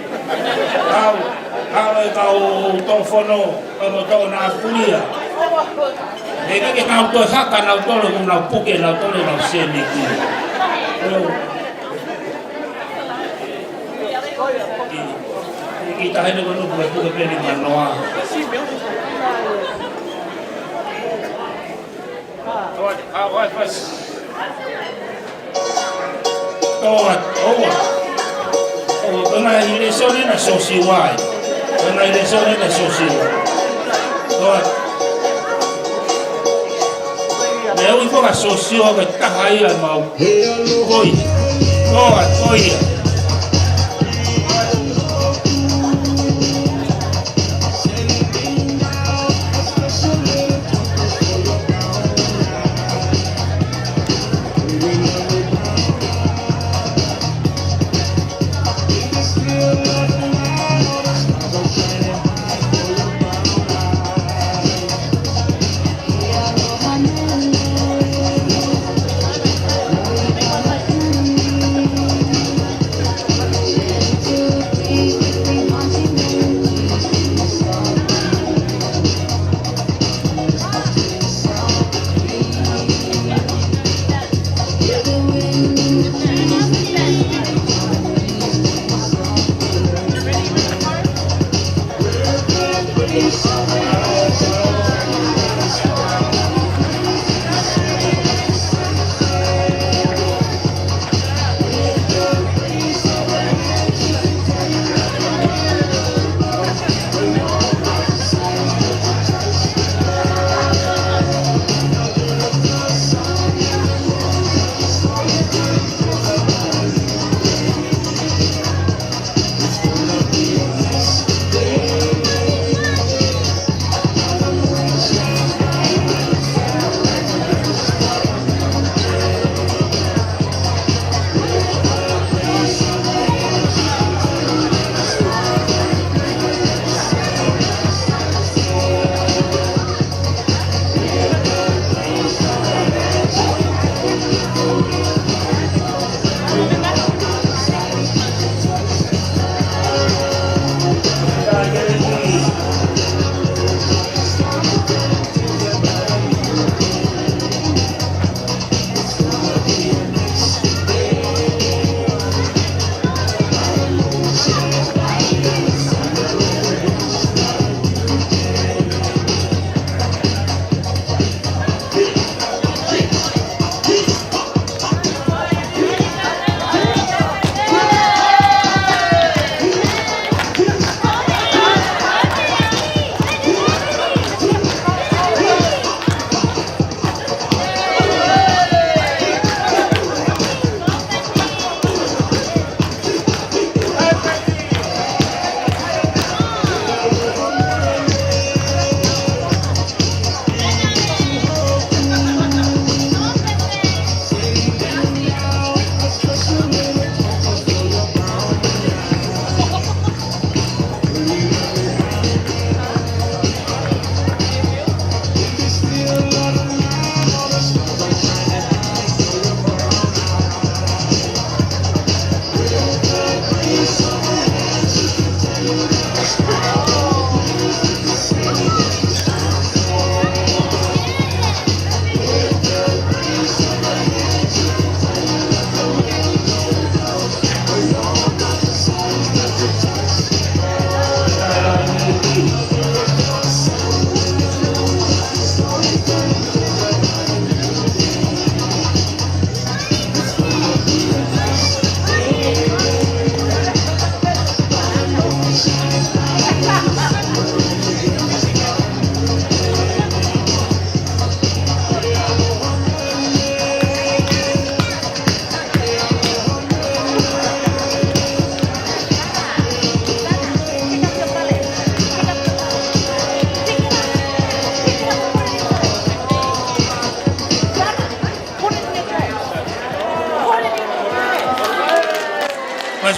Au e kau tofono mo to na pulia. E kake kau to haka na utole kung na puke na utole na useni ki. Kita hanya menunggu itu ke Manoa. Awal pas. Kena ilesone na sosiwai. Kena ilesone na sosiwai. Leo ipo ka sosio ka tahaya mau. Koi. Koi.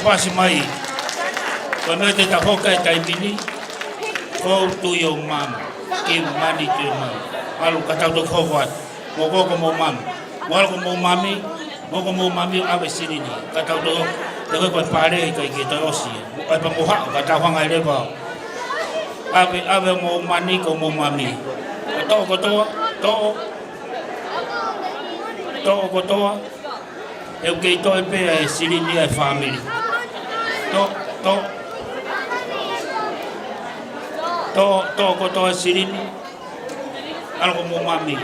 Pasi mai. Kami te ta hoka tai mini. Ko tu yo mam. Ki mani tu mam. Alu kata to khowat. Mo ko mo mam. Mo ko mo mami. Mo ko mo mami ave sini ni. Kata to te ko pare kai ki to osi. Ai pa mo ha kata hang ai le ba. Ave mo mani ko mo mami. To. Eu que to pe sini ni ai family. To ko to sirini algo mo mami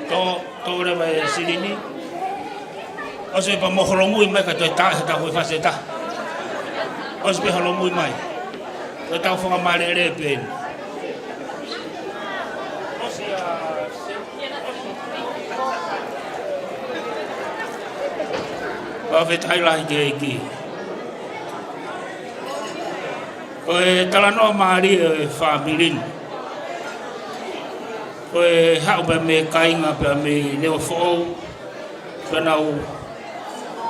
to re ba sirini o se pa mo holomu mai ka to ta ho fa se ta o se holomu mai to ta fo ma re pe o se a vet highlight ki Koe talanoa maari e whaamirin. Koe hau pa me kainga pa me leo whoo. Whanau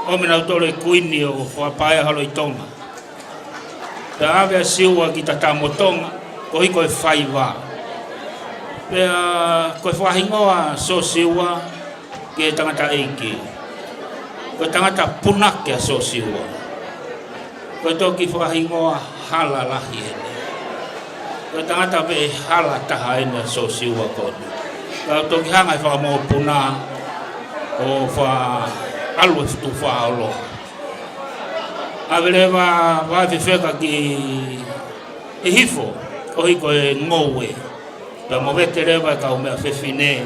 o menau tore kuini o whapae halo i tonga. Pea awea siua ki tata motonga, ko hi koe whaiwa. Pea koe whahingoa so siua ki e tangata eiki. Koe tangata punake a so siua. Koe toki whahingoa hala lahi ene. Koe tangata ve hala taha ene so siua kone. Kau toki hanga i whaka mo puna o wha alue tu wha alo. Awele wa whiwheka ki i hifo o hiko e ngoue. Pea mo vete rewa e kau mea whiwhine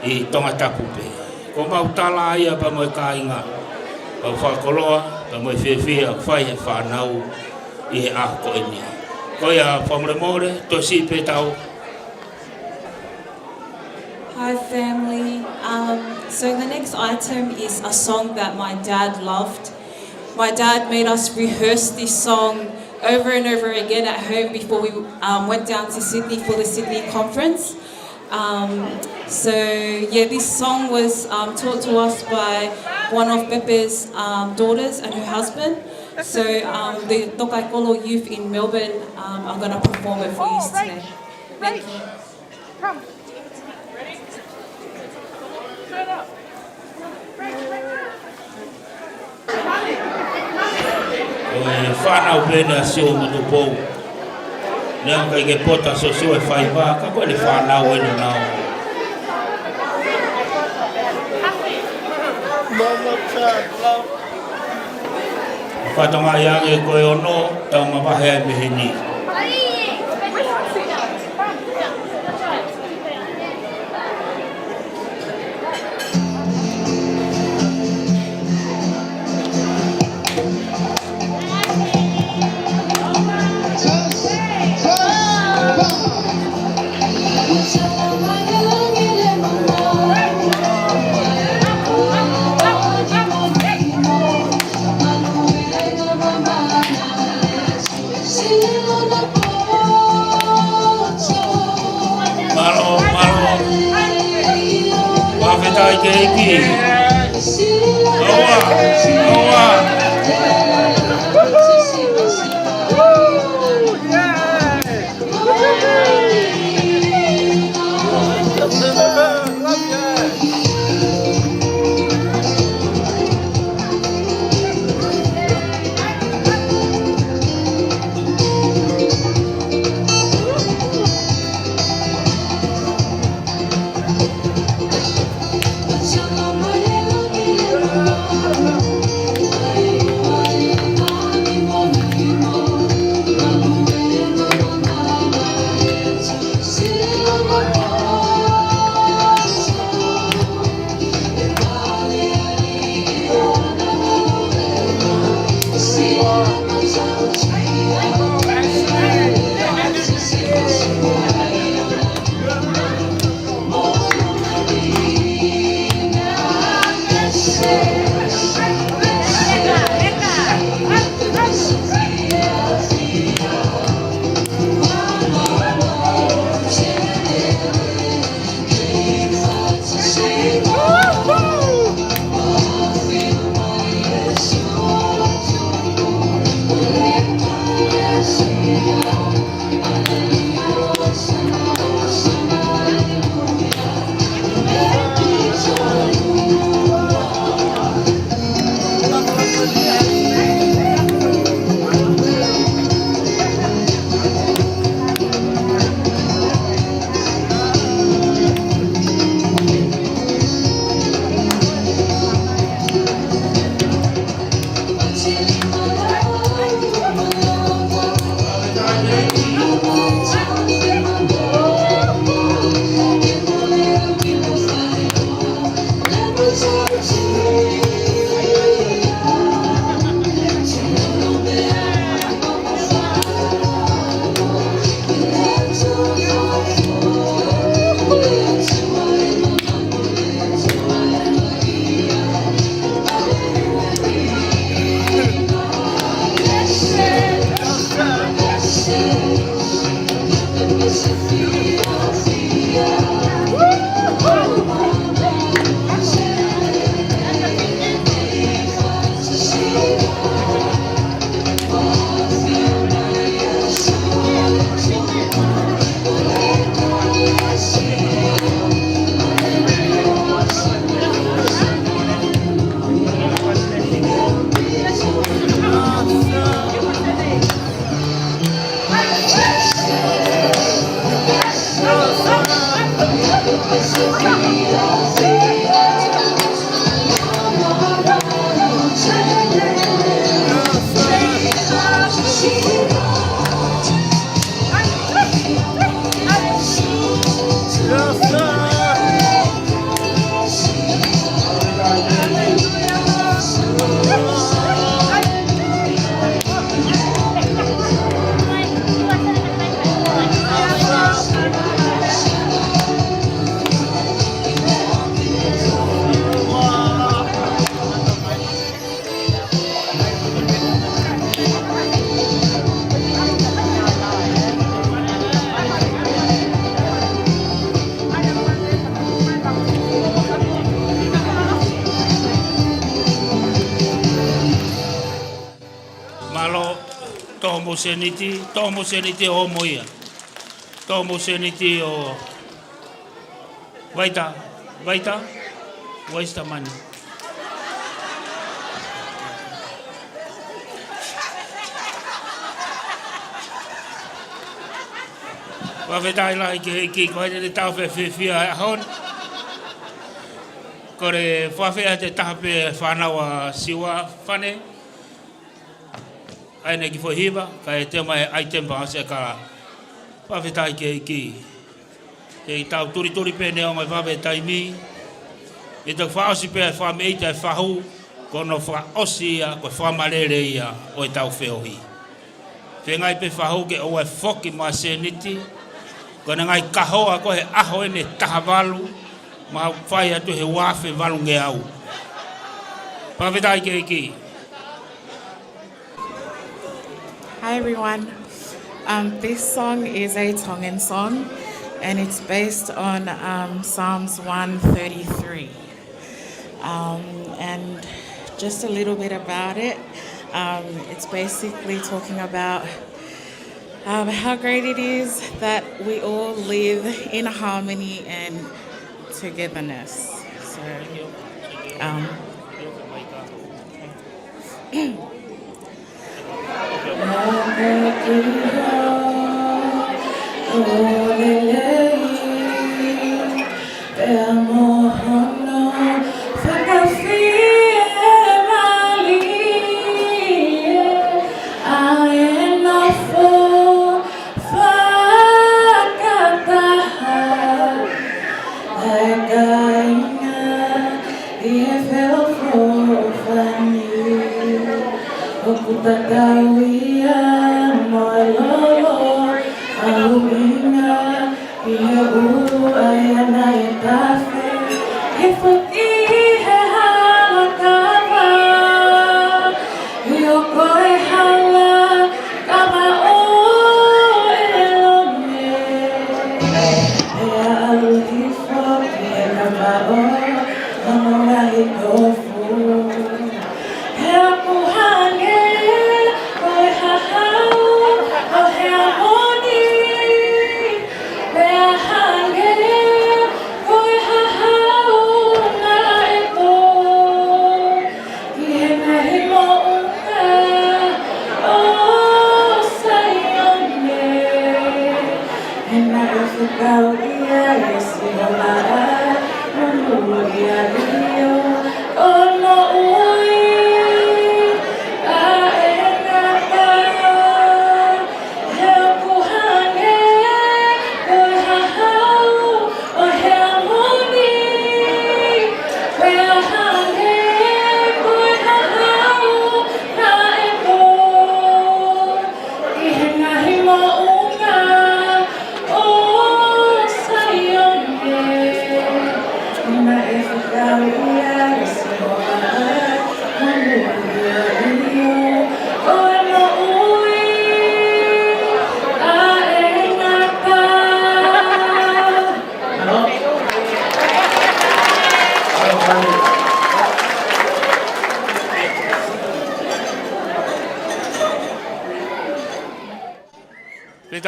i tonga tapupe. Ko mau tala ia pa mo e kāinga. Pau whakoloa, pa mo e whiwhia whai he whanau I a ko ini. Ko ia whamoremore, to si pe tau. Hi family. So the next item is a song that my dad loved. My dad made us rehearse this song over and over again at home before we went down to Sydney for the Sydney conference. So yeah, this song was taught to us by one of Bepe's daughters and her husband. So the Tokai Kolo youth in Melbourne are going to perform it for you today. Thank you. Come. Ready? Shut up. Whanau pena sio mutu pou. Nea kai ke pota so sio e whaiwa, ka koe ni whanau enu nao. Whatonga iange koe ono, tau mawahea e mihini. Wafetai ke iki. Awa. Malo tomo seniti o moia. Tomo seniti o Vaita, waista mani. Wawhetai lai ki koe te tau whiwhia hon. Kore whawhea te tahape whanawa siwa whane. Aine ki whahiwa, ka e te mai ai tempa se ka whawhetai ki. E tau turi pene o mai whawhetai mi. E tau whaosi pēr whamei te whahu, kono whaosi ia, koe whamarere ia o e tau wheohi. Whengai pe whahu ke o e whoki ma se niti, kona ngai kahoa ko he aho ene tahawalu, ma whai atu he wafe walunge au. Whawhetai ki. Hi everyone. This song is a Tongan song and it's based on Psalms 133. And just a little bit about it. It's basically talking about how great it is that we all live in harmony and togetherness. So,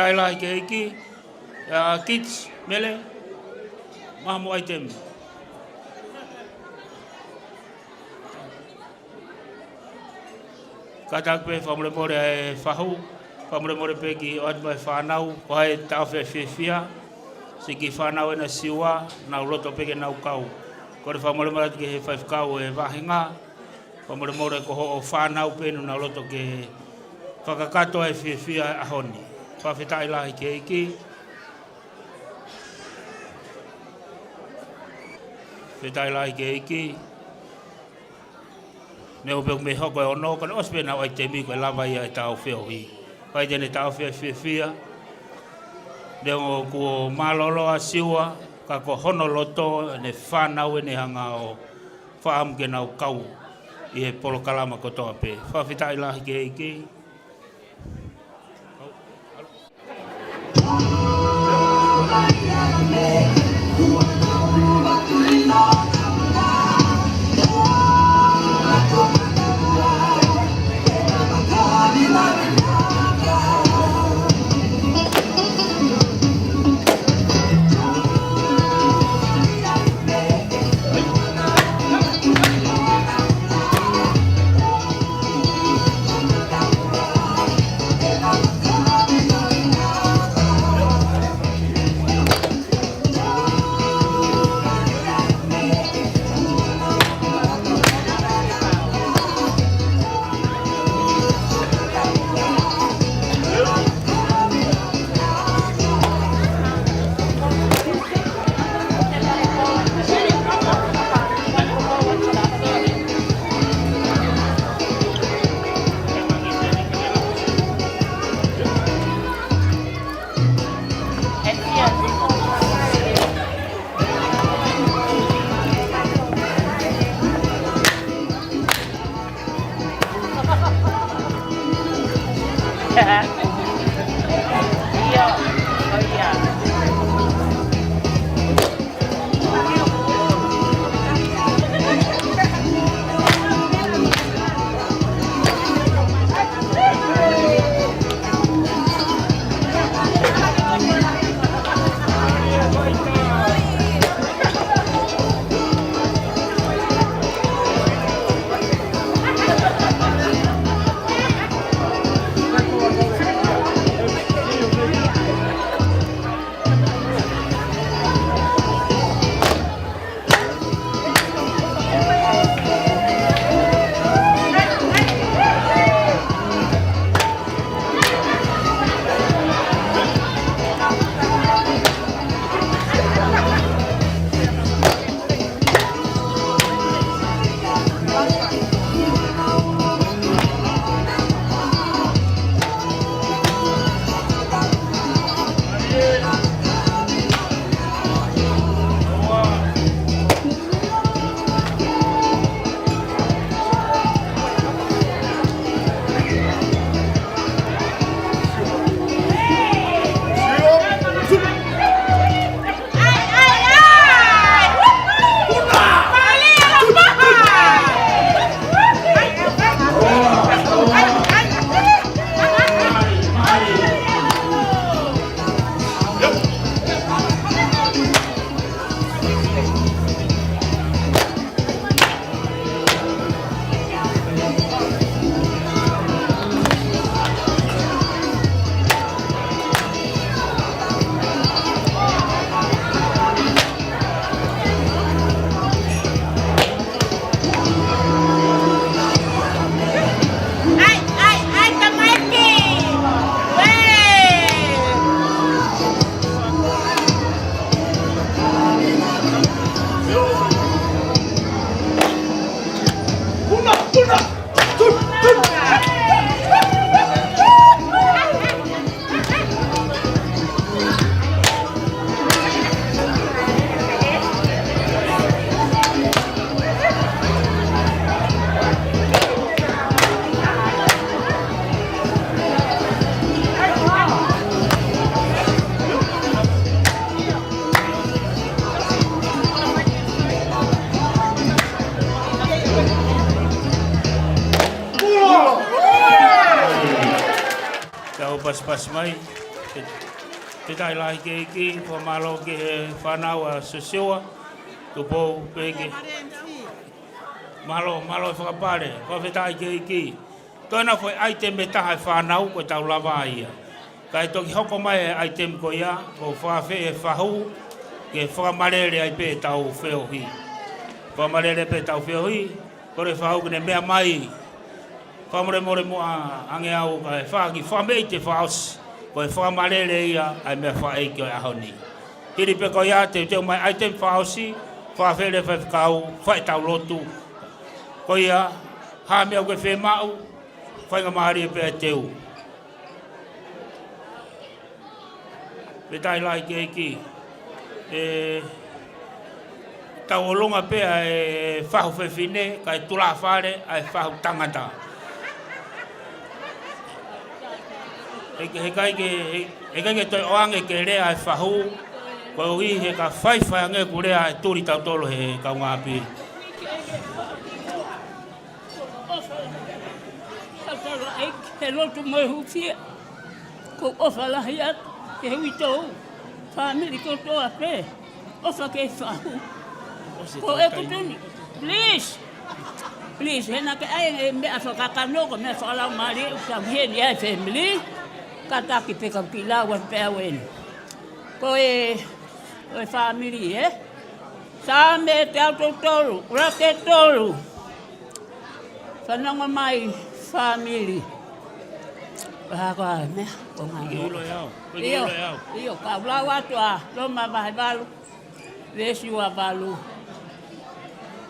Whitai lai ke iki. Kids, mele. Mahamu item. Katak pe famule more e fahu. Famule more pe ki oat mai whanau. Ko hai tau fia. Siki whanau e na siua. Nau roto pe ke nau kau. Ko re famule more ke he 5 kau e wahinga. Famule more ko ho o whanau pe nu nau roto ke whakakato e fia ahoni. Whawhetai lahi ke iki. Whetai lahi ke iki. Me ope me hoko e ono, kone ospe na wai te mi koe lava ia e tau whio hi. Wai tene tau whia. Neo ko malolo a siua, ka ko hono loto ne whanau e ne hanga o whaam ke nau kau i he polo kalama kotoa pe. Whawhetai lahi ke iki. Pas mai Te tai lai ke iki, po malo ke whanau a Siua, tu po peke. Malo e whakapare, po whetai ke iki. Toina foi item me taha whanau ko tau lava ia. Kai toki hoko mai e item ko ia, ko whawhe e whahu, ke whakamarere ai pe tau wheohi. Whakamarere pe tau wheohi, kore whahu kene mea mai. Whamore more moa ange au kai whaki whamei te whaos, ko e whakamarere ia ai mea whaei ki o ahoni. Hiri pe ko ia te teo mai item whaosi, whawhere whakau, whae tau lotu. Ko ia, ha mea koe whemau, whainga mahari e pēr teu. Petai lai ke iki. Tau olonga pēr e whahu whewhine, kai tula whare, ai whahu tangata. He kai ke toi oange ke rea e whahu, ko ui he ka whaiwhai ange ku rea e turi tau tolo he kau ngā piri. He lotu mai hupia, ko ofa lahi at, ke hui tau, whamiri ko toa pē, ofa ke whahu. Ko e kutuni, please, hena ke ai mea whakakanoko, mea whakalau maari, kam heni ai family, kataki peka pilawan pēr wen. Ko e whamiri, Sa me te auto tolu, rake tolu. Whananga mai, family. Hako ai mea, ko ngai o. Iyo, ka ulau atu a, loma mahi balu, Siua balu.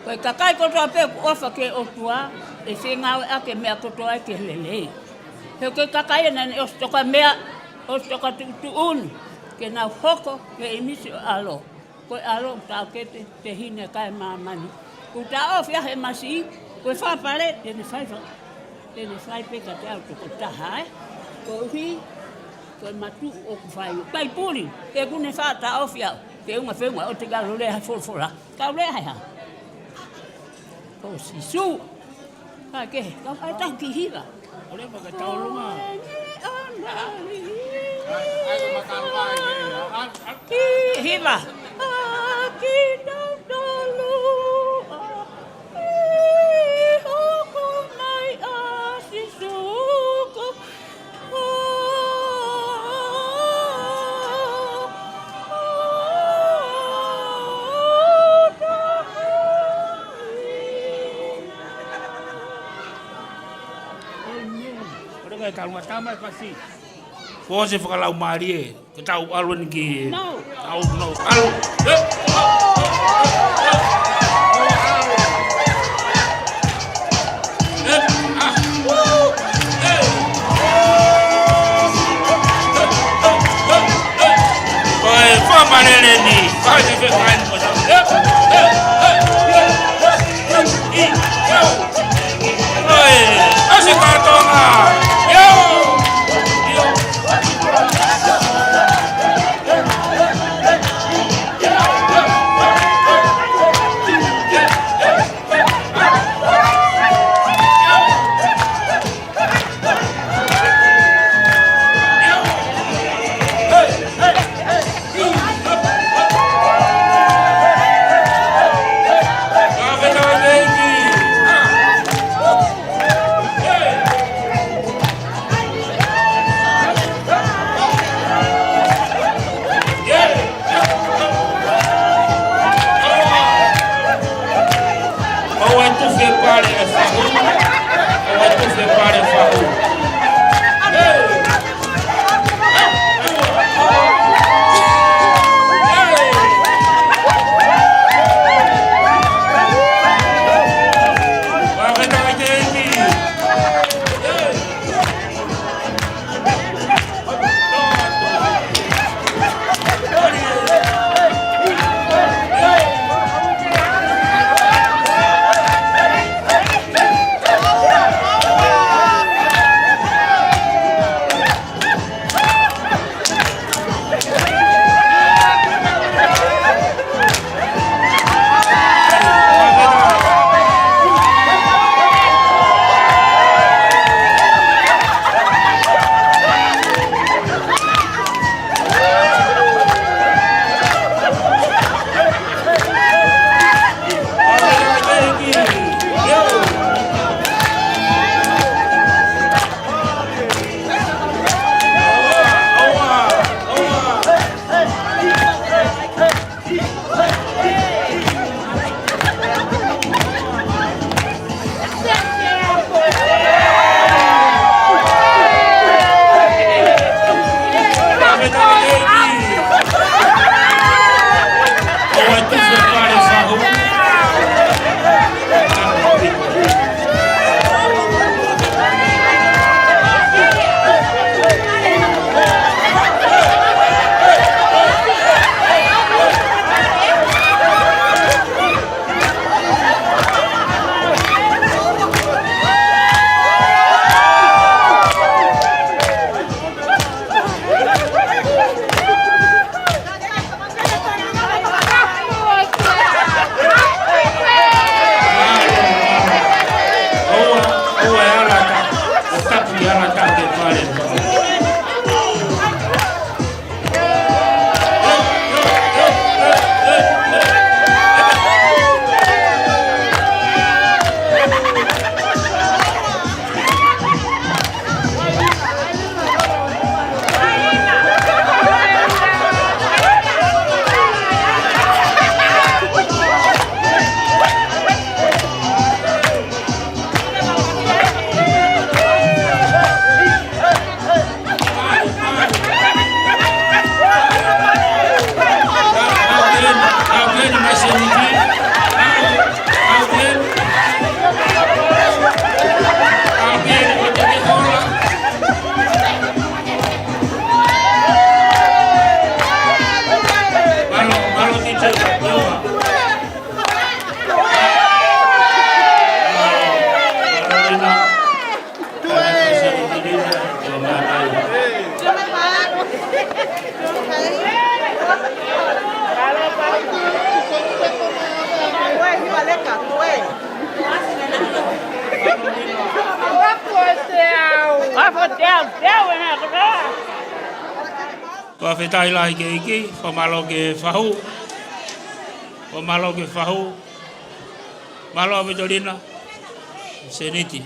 Koe kakai kotoa pe ofa ke otua, e se ngawe ake mea kotoa ke lelei. He koe kakai ena ni ostoka mea, ostoka tuun, ke nau hoko ke imisi o alo. Koe alo tau ke te hine kai mamani. Ku ta ofi ahe masi, koe whapare, tene whai pe ka te auto ko taha, ko uhi, koe matu o ku whai. Kai puri, ke kune whata ofi au, ke unga whenua o te galo rea whorfora. Kau rea hai ha. Ko sisu. Kai ke, kau hai tau ki hira. Ole maka tau lunga. Ki hira. Ki tau tolu. Hoko mai a sisuko. Kai tau ngā tamai pasi. Ko se whakalau maari e, ka tau alwan ki... No. No. Alu! Koe whamarere ni, kai te whekain mo tau. Koe, ase kātonga! Wa fetai lai ke iki, fa malo ke fahu. Fa malo ke fahu. Malo abitolina. Seniti.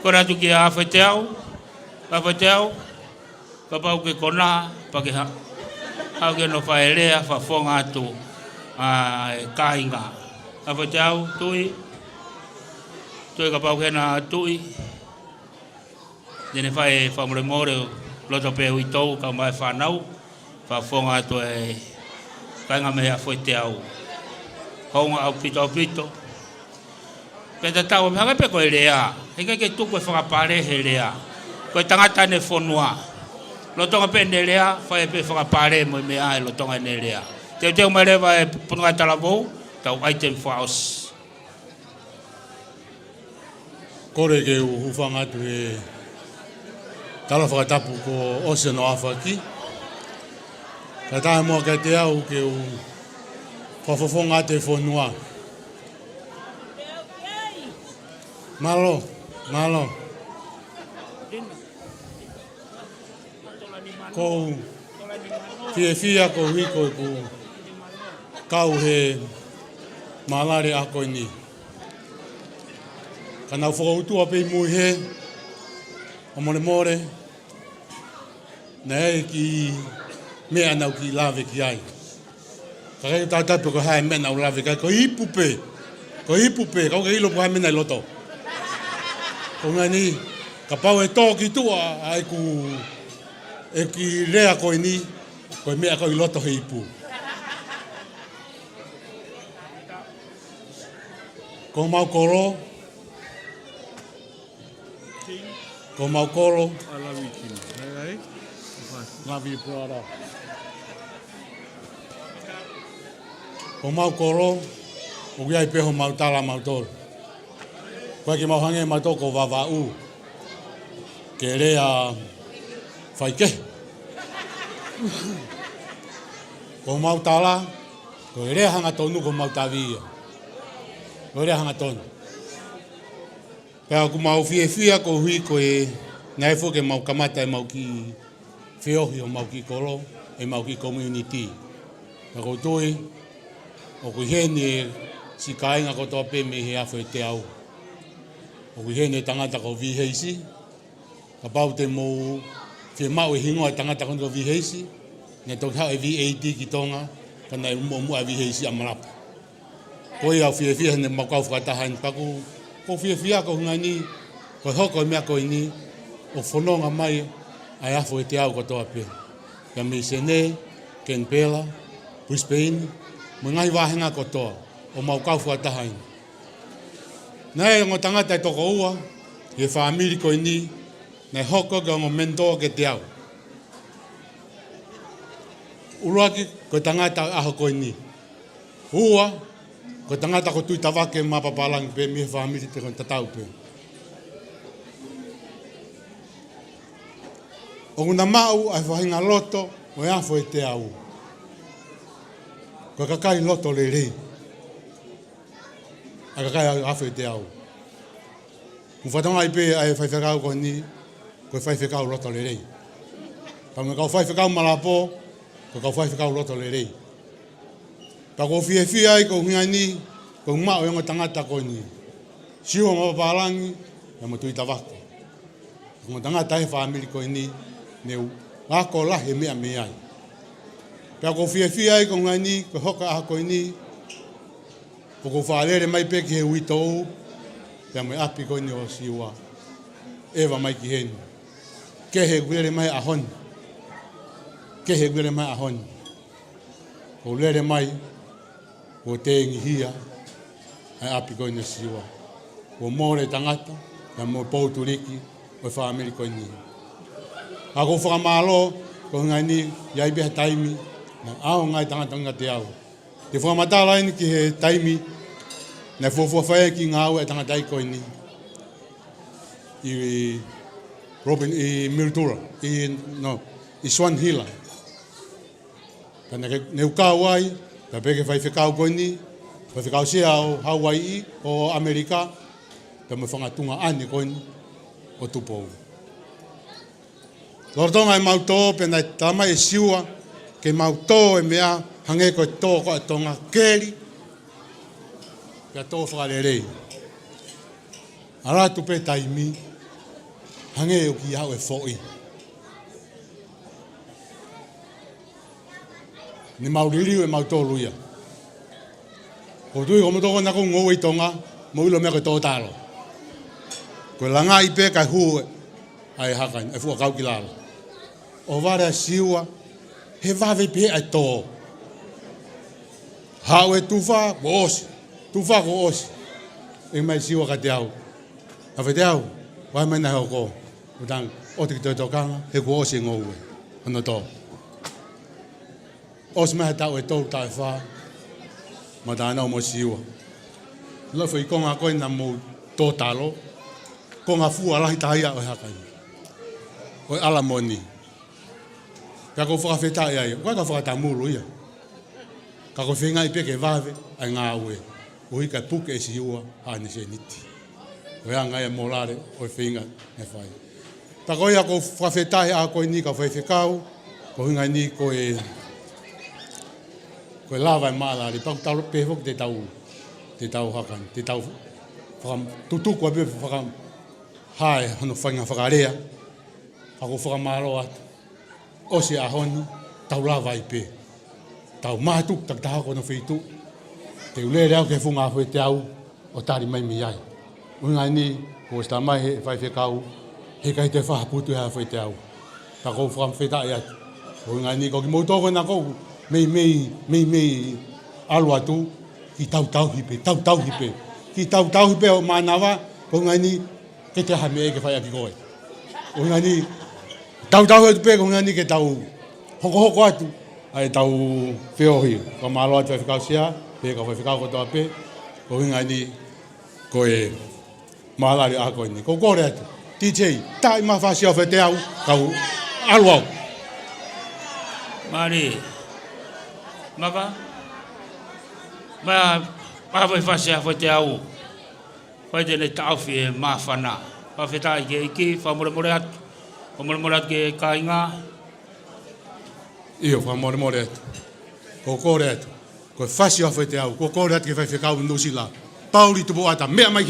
Kora tu ki a whateau, ka pau ke kona, pa ke hau ke no whaelea, whafonga atu kāinga. A whateau, tui ka pau ke na tui, dene whae whamore more, loto pe ui tau, ka mai whanau, whafonga atu e kāinga mea whateau. Honga au pito. Peta tau me hanga pe ko lea. Hika ke tu ko whakapare he lea. Ko tangata ne fonua. Lo tonga pe ne lea, whae pe whakapare mo mea e lo tonga ne lea. Te umarewa e punga talavou, tau item house. Kore ke uhufanga tu e tala whakatapu ko ose no awhaki. Ka tae mua kai te au ke u whafofonga te fonua. Malo. Ko fia ko hiko ku kau he malare a koe ni. Ka nau whakautua pei mui he, a more, na e ki mea nau ki lawe ki ai. Ka kei tātatu ko hae mea nau lawe kai, ko hipu pe, kau ke ilo po hae mea nai loto. Ko ngani, ka pau e tō ki tua, ai ku e ki rea koe ni, koe mea koe loto he ipu. Ko mau koro, love you brother. Ko mau koro, o giai peho mau tala mau toro. Koe ki mau hange mau toko wawau, ke rea whaike. Ko mau tala, ko rea hanga tonu ko mau tawia. Ko rea hanga tonu. Pea ku mau fia ko hui ko e ngai fo ke mau kamata e mau ki whiohi o mau ki koro, e mau ki community. Ka koutoe, o kui hene e si kāinga kotoa pe me he awho e te au. O kui hene tangata ko viheisi, ka pau te mou whie mau e hingoa tangata ko viheisi, ne tōk hao e VAT ki tonga, ka nei mua viheisi a marapa. Koi au whie hene mau kau whakatahain, paku ko whie ko hunga ni, ko hoko mea ko ni, o whanonga mai, ai awho e te au kotoa pe. Ka me sene, Ken Pela, Brisbane, mo ngai wahenga kotoa, o mau kau whakatahain. Nei ngo tangata e toko ua, he whaamiri ko ni, nei hoko ka ngo mentoa ke te au. Uruaki ko tangata aho ko ni. Ua, ko tangata ko tui tawake Mapapalangi pe mi he whaamiri te kon tatau pe. O nguna mau ai whahinga loto, o e awho e te au. Ko kakai loto le rei. A kakai awho e te au. Mu whatonga i pe ai whaiwhekau ko ni, ko whaiwhekau loto le rei. Pa me kau whaiwhekau malapo, ko kau whaiwhekau loto le rei. Pa ko fie ai ko hunga ni, ko ngau e ngo tangata ko ni. Siua Mapapalangi, e mo tui tawako. Ngo tangata he whaamiri ko ni, neu ako lahe mea mea ai. Pea ko fie ai ko ngai ni, ko hoka aha ko ni, ko whaalere mai pe ki he uitou, pea mai api ko ni o siua, ewa mai ki heni. Ke he guere mai ahon. Ko lere mai, ko te ngihia, ai api ko ni o siua. Ko more tangata, pea mo pouturiki, o whaamiri ko ni. A ko whakamalo, ko ngai ni yai be taimi na ao ngai tanga te au te whamatala ini ki he taimi na whawhawhai ki ngā au e tanga tai koe ni i Robin i Mildura i Swan Hilla kana ke neu kau ai ka peke whaiwhekau koe ni whaiwhekau sea o Hawaii o Amerika ka me whangatunga ane koe ni o tupou Lortonga e mautō pena e tama e siua ke mautō e mea hange koe tō koe tonga keri ka tō whakarerei. Ara tupe taimi hange o ki hau e whoi. Ni mauririu e mautō luia. Ko tui ko motoko nako ngou i tonga mo ilo mea koe tō tālo. Koe langa i pe kai huu ai hakan e fua kau ki lalo. O vare siua he vave pe ai tō. Hau e tufa ko osi. Tufa ko osi. E mai siua ka te au. A whete au, wai mai nahi o ko. Utang, o te ki tō tōkanga, he ko osi ngou e. Ano tō. Osi mai tau e tō tai wha. Ma tā nau mo siua. Lawha i konga koe na mo tō talo. Konga fua lahi tahia o hakai. O ala moni. Ka ko whakawhetai ai, koe ka whakatamuru ia. Ka ko whenga i peke vave, ai ngā ue. O hika puke e siua, hane se niti. O ea ngai e molare, o whenga e whai. Ta koe a ko whakawhetai a koe ni ka whaiwhekau, ko hinga ni koe lava e maalari, pak tau pehok te tau hakan, te tau tutuku a bepe whakam hae, hano whainga whakarea, ako whakamaro atu. Osi a honi, tau lava i pe. Tau mahatuk, tak tahako no whitu. Te ulere au ke whunga hoi te au, o tari mai mi ai. Unga ni, ko sta mai he whaiwhekau, he kai te whahaputu hea hoi te au. Ta kou whakamwheta i atu. Unga ni, ko ki mautoko na kou, mei alu atu, ki tau hipe. Ki tau hipe o manawa, ko unga ni, ke te hame e ke whai aki koe. Unga ni, tau atu pe, ko unga ni ke tau hoko atu, ai tau whiohi. Ko malo atu whaiwhekau sea, pe ka whaiwhekau kotoa pe, ko unga ni, koe mahalari a koe ni. Ko kore atu, DJ, tai mawhasi au whete au, kau alu au. Mari, maka, ma whai whasi a whete au, whai tene tauwhi e mawhana. Whawhetai ke iki, whamore atu, whamore atu ke kainga. Iyo, whamore atu. Ko kore atu, ko whasi a whete au, ko kore atu ke whaiwhekau nusila. Pauli tupu ata, mea mai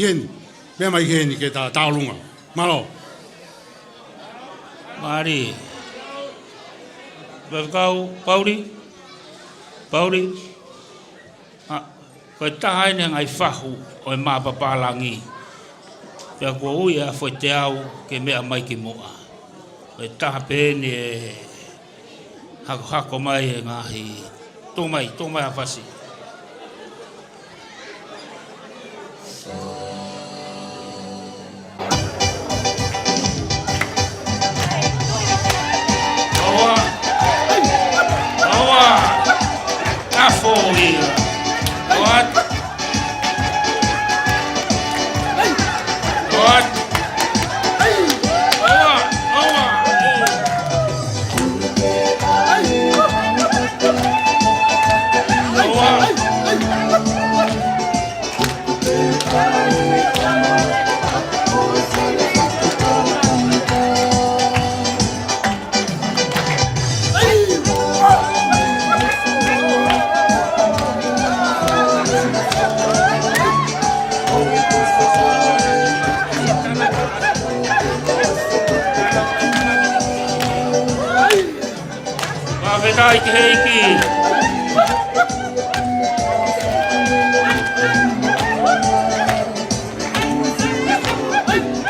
heni ke tā taurunga. Malo. Mari, whaiwhekau, Pauli, koe tahaine ngai whahu o e Mapapalangi. Pea kua ui a whaite au ke mea mai ki moa. Koe taha pēne e hako mai e ngahi. Tō mai a whasi. Whawhetai ki heiki.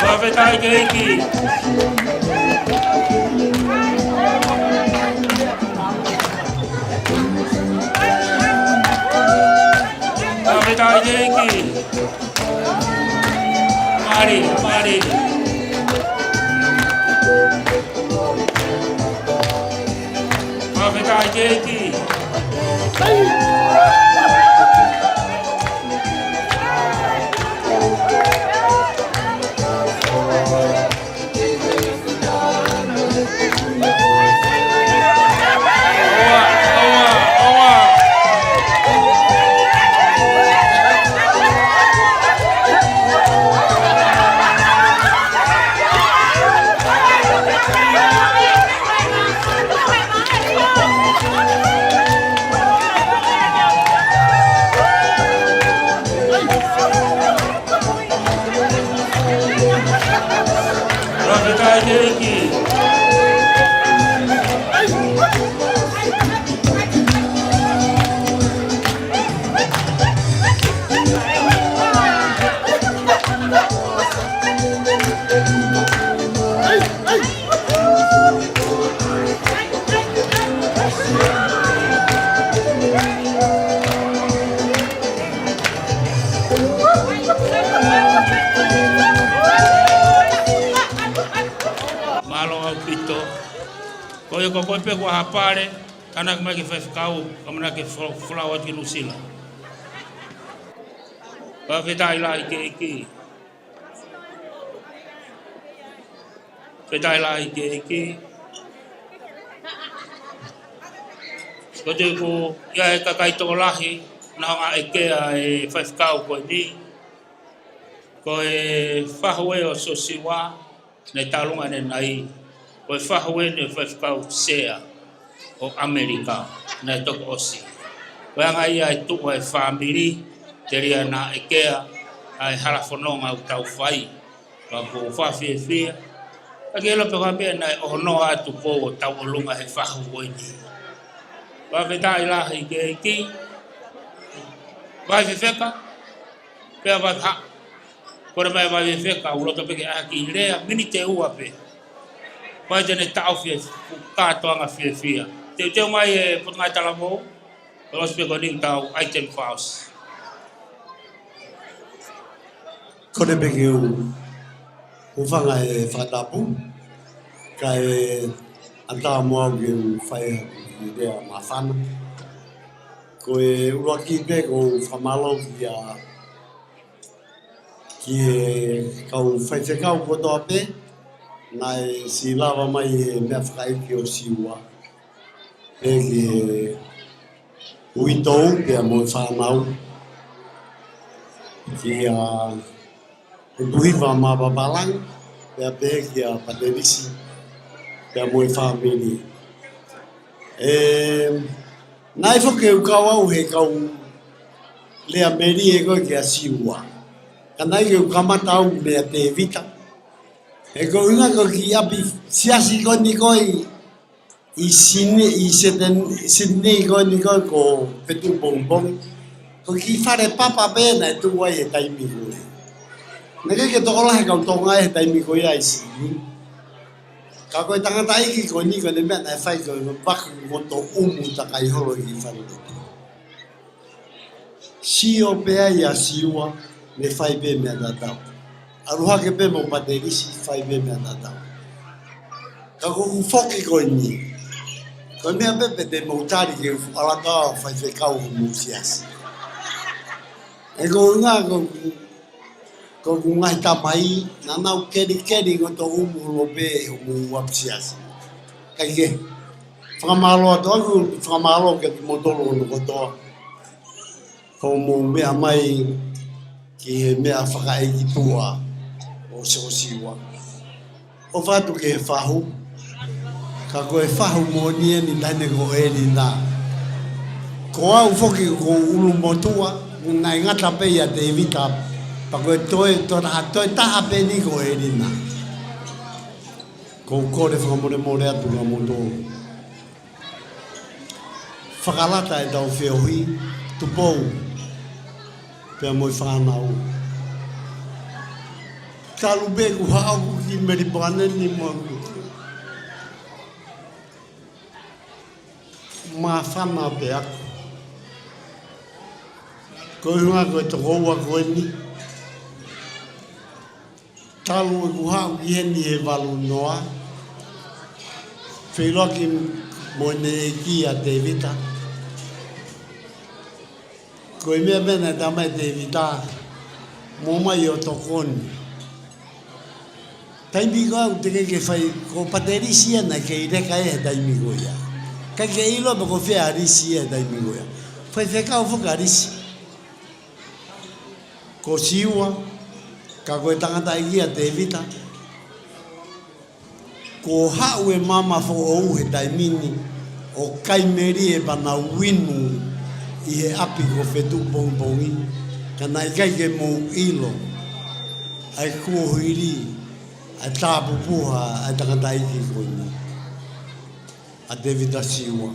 Whawhetai ki heiki. Whawhetai ki heiki. Mari. Whawhita keiki. Whawhita keiki. Malo au pito. Koe ko koe pe kua hapare, kana kuma ki whaiwhakau, kamana ki whulawa ki Lusila. Whawhitai la i ke iki. Whetai la i ke iki. Ko te ko ia e kakaitoko lahi, na honga e kea e whaiwhakau koe ni. Ko e whahue o so Siua, nei talunga ne nai. Ko e whahue ne whaiwhakau sea o Amerika, nei toko osi. Ko anga ia e tuwa e whamiri, te ria na e kea, ai harafononga u tau whai. Ka ko whawhia whia. Ka ke lope whapea nei ohonoa atu po o tau olunga he whahue ni. Whawhitai lahi ke iki. Whaiwhewheka, pia whaiwha. Kore mai whaiwhewheka, uroto peke aki lea, mini te ua pe. Whai tene tau whia, kātoanga whia. Teo mai e putungai talamo, Ross peko ning tau item files. Kore peke uwhanga e whakatapu, ka e anta mua ki whai i rea mawhana. Ko e uruaki pe ko whamalo ki e kau whaiwhekau kotoa pe, na e si lava mai e mea whakaiki o Siua. Pe ki e uitou pe a moe whanau. Ki a Siua Mapapalangi, pe a pe ki a Paterisi, pe a moe whamini. Nai whoke ukau au he kau lea meri e koe ki a Siua. Ka nai ke ukamata au mea te vita. E ko unga ko ki api siasi ko ni koe i Sydney ko ni koe ko petu bongbong. Ko ki whare papa pēna e tuwai he taimi koe. Neke ke tokola he kau tonga he taimi koe a i Sydney. Ka koe tangata iki ko ni koe ne mea nai whai koe waku koto umu takai holo ki whare. Sio pea i a Siua me whai pē mea tatau. Aruha ke pe mo Paterisi whai pe mea tatau. Ka kuku whoki koe ni. Koe mea pepe te mautari ke alatoa whai whekau ho muusiasi. E ko unga ko ngai tamai na nau keri ko to umu lope ho muusiasi. Kai ke whamalo atoa ku whamalo ke motolo no kotoa. Ko mo mea mai ki mea whakaegi tua o Siua. O whatu ke whahu, ka koe whahu mo nie ni tane ko eri nā. Ko au whoki ko ulu motua, nai ngata pei a te vita, pa koe toi taha pe ni ko eri nā. Ko kore whakamore atu ngā moto. Whakalata e tau whiohi, tupou, pea moi whanau. Talu beku hau ki Melbourne ni mo. Ma whana pe aku. Ko hunga koe te koua koe ni. Talu e ku hau ki heni he walu noa. Whiloa ki mo ne ki a te vita. Ko mea mena tamai te vita, mo mai o tokoni. Taimi ko au te ke fai, ko paterisi ana ke i reka e taimi ko ia. Ka ke ilo me ko whea risi e taimi ko ia. Fai whekau whuka risi. Ko siua, ka koe tangata i a te vita. Ko hau e mama fo ou he taimini, o kaimeri e pana winu i he api ko whetu pongpongi. Ka nai kai ke mou ilo, ai kua huiri, ai tāpu puha, ai tangata i ki koini. A te vita siua.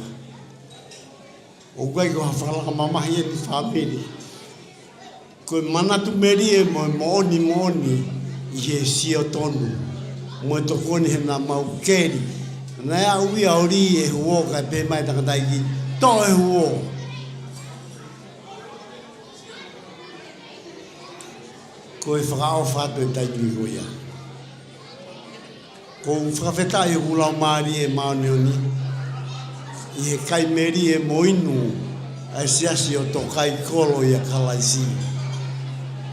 O kai ko hawhalaka mamahi e ni whamiri. Ko manatu meri e mo mooni i he sio tonu. Mo e tokoni he na mau keri. Nai a ui a ori e huo kai pe mai tangata i ki. Tō e huo. Ko e whakao whātu e taitui ko ia. Ko whakawheta i hulau maari e maoneoni. I he kaimeri e moinu ai siasi o tō kai kolo i a kalaisi.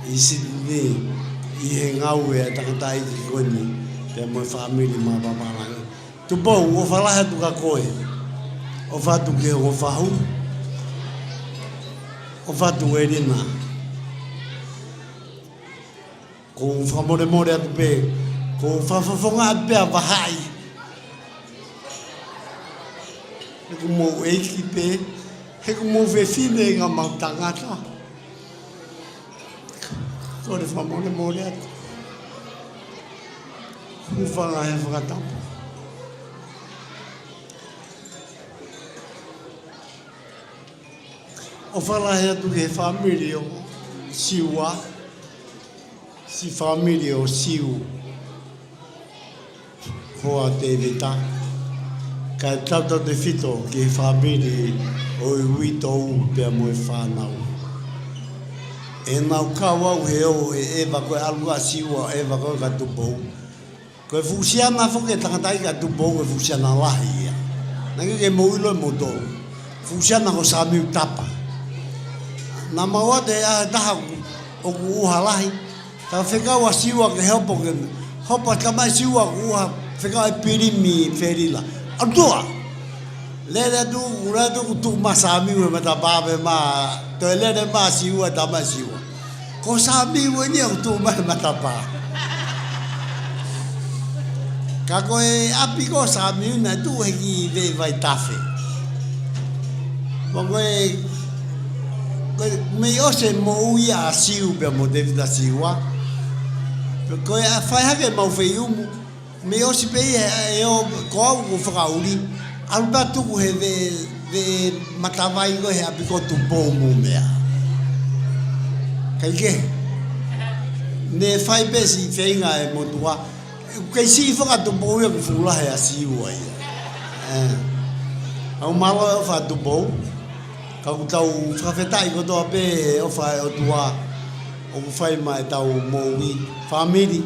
I Sydney, i he ngau e a takatai ki koni, te moe whamiri Mapapalangi. Tu bau, o whalaha tu ka koe. O whatu ke o whahu. O whatu e rina. Ko whamore atu pe, ko whawhawhonga atu pe a wahai. He ku mou eiki pe, he ku mou whewhine ngā mau tangata. Ko re whamore atu. Uwhanga he whakatapu. O whalahe atu ke whamiri o Siua, si whamiri o Siu. Hoa te vita. Ka tauta te whito ki whamiri o i witou pia mo e whanau. E nau kawau he o e ewa koe alua Siua, ewa koe ka tupou. Koe fusiana whoke tangatai ka tupou koe fusiana lahi ia. Naki ke mouilo e motou. Fusiana ko samiu tapa. Nā maua te a taha o ku uha lahi. Ta whekau a Siua ke helpo ke hopa kamai Siua ku uha whekau e pirimi wherila. Atua! Lere atu, ura atu ku tuku ma samiu e mata pape ma to e lere ma Siua e tamai Siua. Ko samiu e nia ku tuku ma e mata pa. Ka koe api ko samiu na tu heki vei vai tafe. Ma koe me ose mo ia siu pe mo David Siua. Ko e fai hake mau fei umu. Me ose pe e o ko au ko whakauri. Alba tuku he ve matawai ko he api ko tu bomu mea. Kai ke? Ne fai pe si feinga e motua. Kai si whaka tu bomu e kufula he a Siua ia. Au malo e o wha tu bomu. Ka ku tau whakawhetai ko toa pe o whae o tua o ku whai mai tau moui whamiri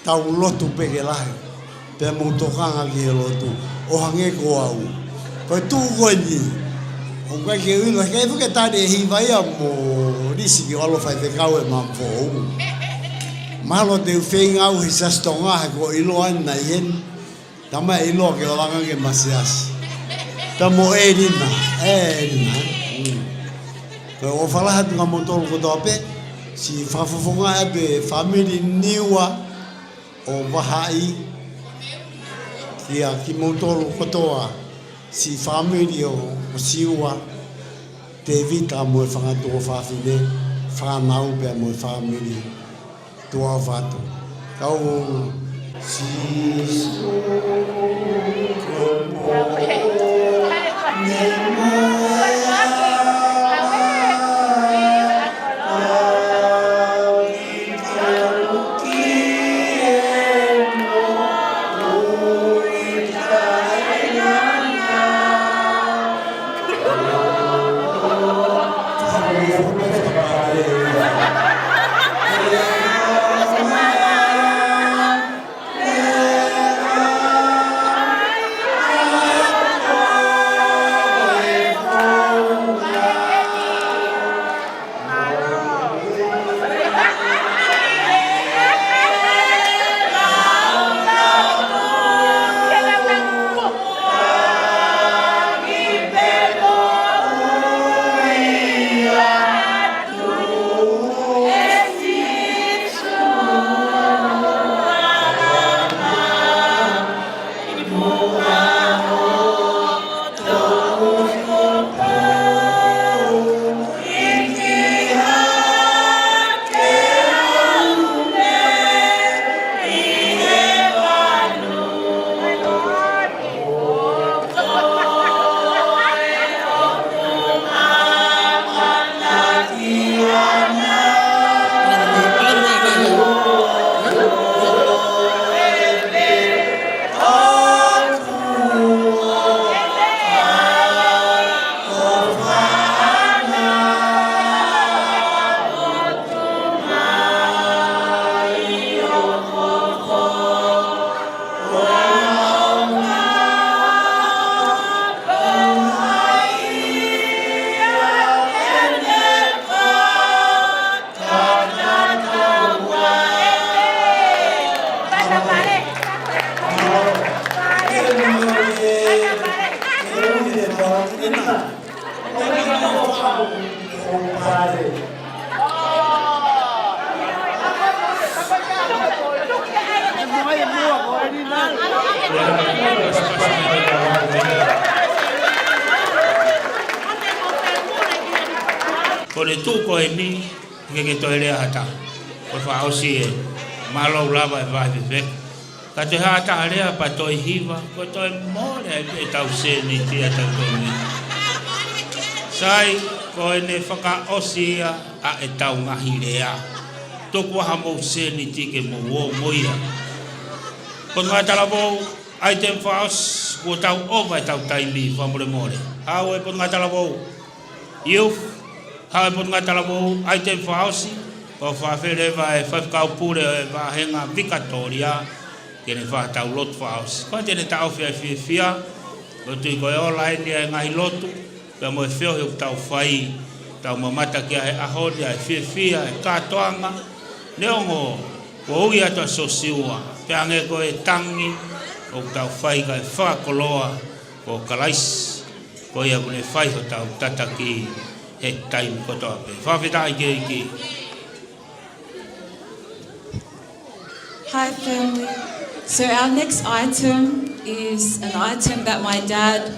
tau lotu pe ke lahi pe mou tokanga ki he lotu o hange ko au koe tū koe ni o kai ke uilo kei whaketari e hiwai a mo risi ki alo whai te kau e mampo ou mahalo te uwhenga au he sastonga he ko ilo ana i hen tama e ilo ke o langa ke masiasi ta mo erina. Ko o fala hatu nga motolo ko tope si fafofonga e be family niwa o wahai ki motolo ko toa si family o Siua te vita mo e whangatu o whawhine whanau pe mo e family tua whatu kau si Ko le tu ko e ni ke to ele hata. Ko fa osi e malo lava e vai ve. Ka te hata ale pa to hiva ko to mo le e tau se ni ti ata ko ni. Sai ko ne faka osi a e tau ngahi lea. To ko ha mo se ni ti ke mo wo moia. Ko ngata la bo item fast ko tau over tau taimi fa mo le more. How e po ngata la bo. Youth Hawe pot ngata la bo item fausi o fa fere vai fa ka pure va henga Victoria que ne fa tau lot fausi ko te ne tau fia o tu ko online dia ngai lotu pe mo feo eu tau fai tau mamata ki a hodi a fia ka toanga ne ongo ko ia to so siua pe ange ko e tangi o tau fai ka fa koloa o kalais ko ia ko ne fai o tau tataki he time ko to pe fa fita ki. Hi family. So our next item is an item that my dad,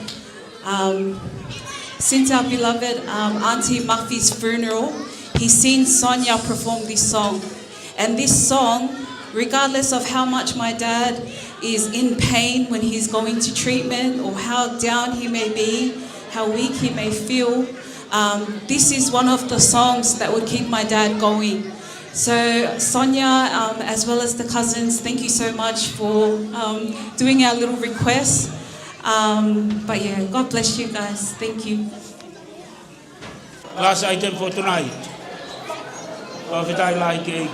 since our beloved Auntie Muffy's funeral, he's seen Sonia perform this song. And this song, regardless of how much my dad is in pain when he's going to treatment or how down he may be, how weak he may feel, this is one of the songs that would keep my dad going. So Sonia, as well as the cousins, thank you so much for doing our little request. But yeah, God bless you guys. Thank you. Last item for tonight. Of it I like a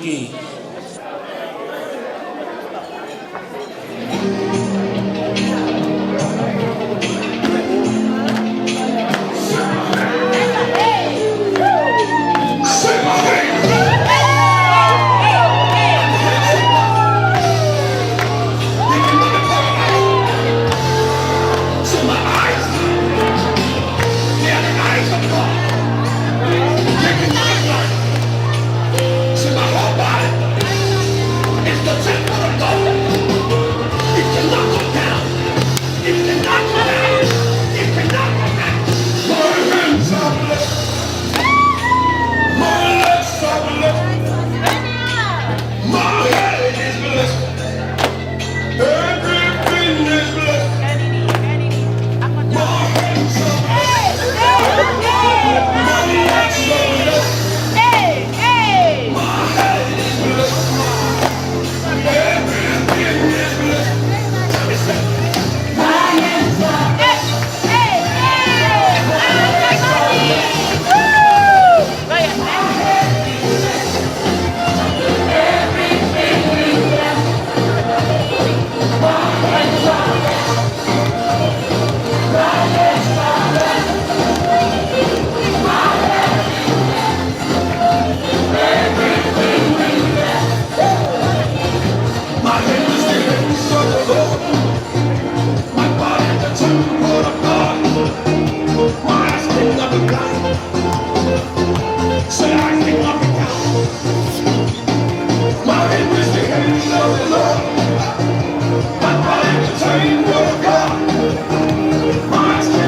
My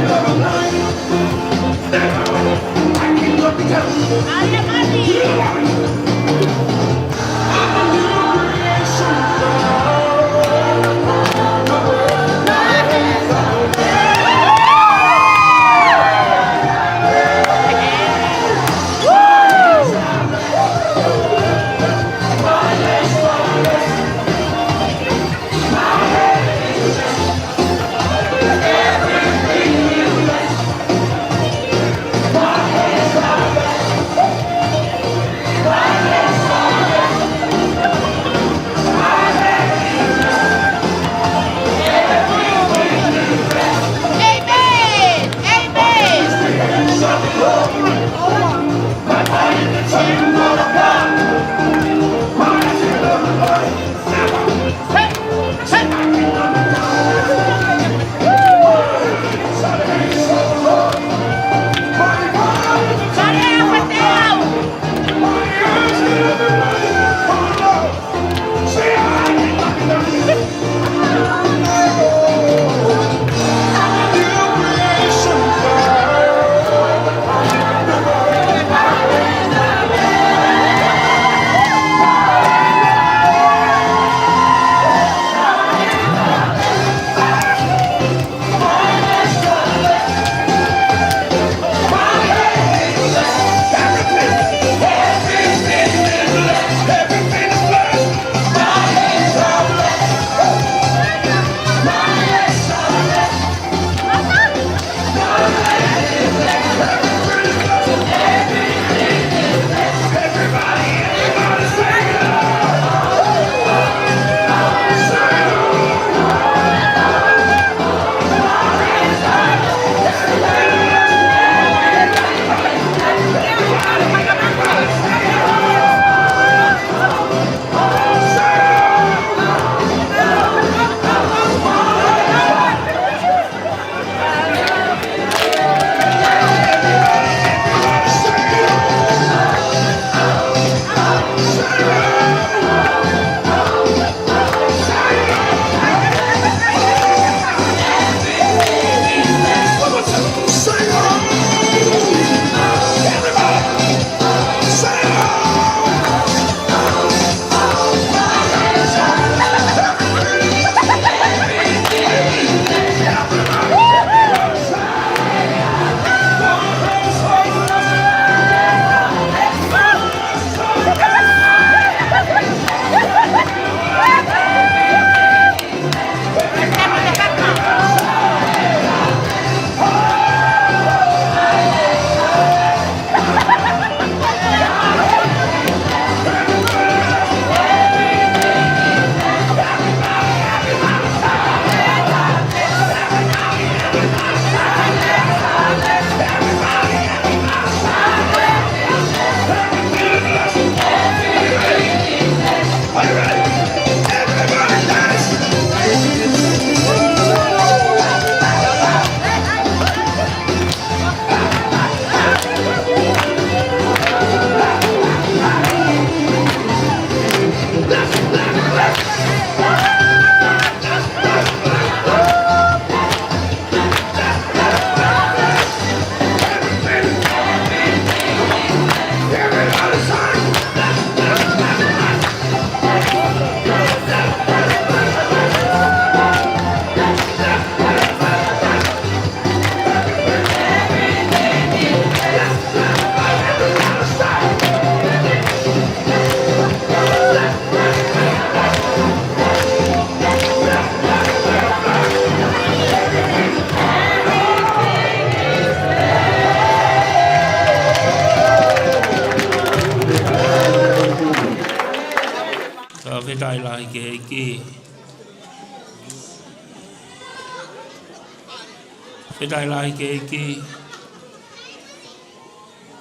Petai lahi ke iki.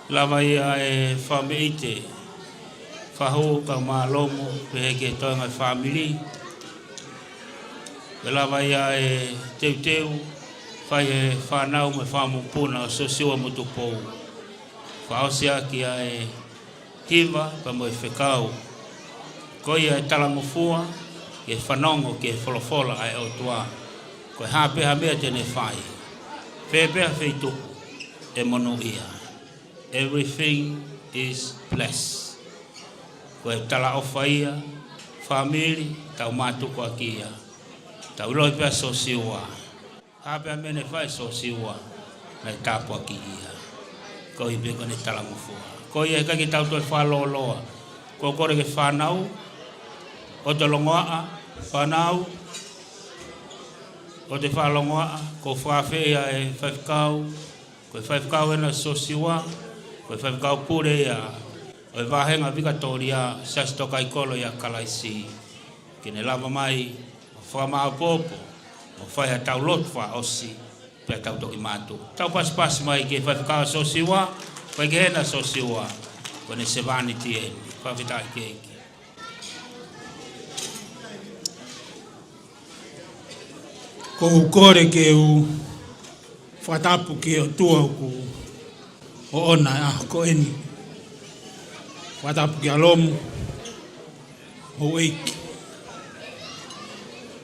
Lava ia e whameite. Whaho ka mālomo pehe ke toinga family. Lava ia e teu. Whai e whanau me whamupuna so Siua Mutupou. Whaosia ki e hiva pa mo e whekau. Ko ia e talamufua ke whanongo ke wholofola ai o tua. Ko e hapeha mea tene whai. Whepea wheituku e mono ia. Everything is blessed. Ko e tala ofa ia, family, tau mātuku aki ia. Tau loi pea so Siua. Hapea mene whai so Siua. Nei tāpu aki ia. Ko i beko ne tala mufua. Ko i e kaki tau toi whaloloa. Ko kore ke whanau. O te longoa, whanau. O te whalongoa, ko whawhea e whaifkau. Ko e whaifkau ena so Siua. Ko e whaifkau pure ia. O e wahenga Victoria, sastoka i kolo ia kalaisi. Kene lava mai, o whakamau popo. O whaiha tau lotwa osi. Pea tau toki mātu. Tau pas mai ke whaifkau so Siua. Whai ke hena so Siua. Ko ne sevani tie. Whawhitai ke eki. Ko ukore ke u whatapu ke o tua ku o ona ko eni. Whatapu ke alomu o eiki.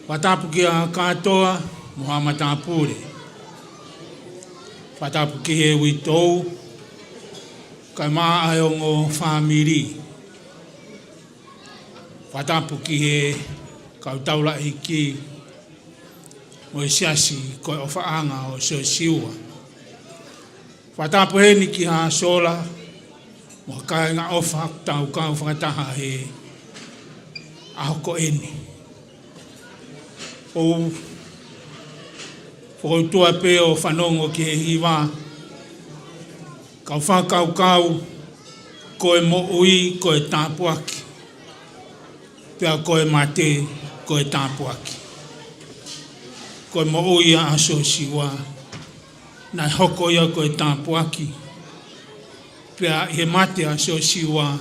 Whatapu ke a katoa Muhammad Apure. Whatapu ke he witou kai maa ai o ngō whamiri. Whatapu ke he kautaula iki mo siasi ko o faanga o so Siua. Whatapu he ni ki ha sola mo kai ngā ofa tau kau whakataha he aho ko eni. O whakautua pe o whanongo ki he hiwa. Kau whakau ko e mo ui ko e tāpuaki. Pea ko e mate ko e tāpuaki. Ko e mo ui a aso Siua. Nai hoko ia ko e tāpuaki. Pea he mate a aso Siua.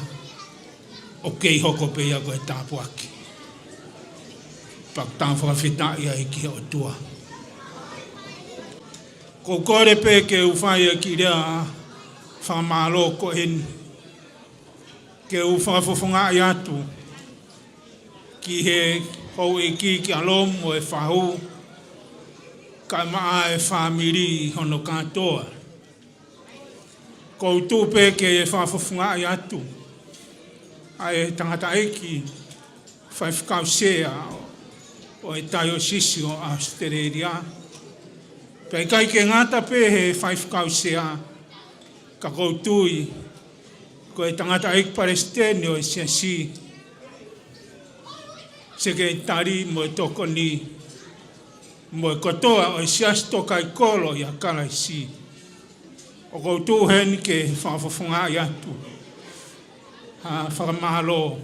O kei hoko pe ia ko e tāpuaki. Pak tāwhakawhita ia i ki o tua. Ko kore pe ke uwhaia ki rea whamalo ko eni. Ke uwhakawhunga i atu. Ki he hou e ki alom o e whahu. Kai maa e whamiri hono katoa. Ko utu pe ke e whawhunga i atu. Ai tangata eki whaifkau sea o e taio sisi o Australia. Pei kai ke ngata pe he whaifkau sea ka koutui ko e tangata eki Palestine o e siasi. Se ke tari mo e toko ni mo e kotoa o e siasi toka i kolo i a kalaisi. O koutu hen ke whawhunga i atu. Ha whakamahalo.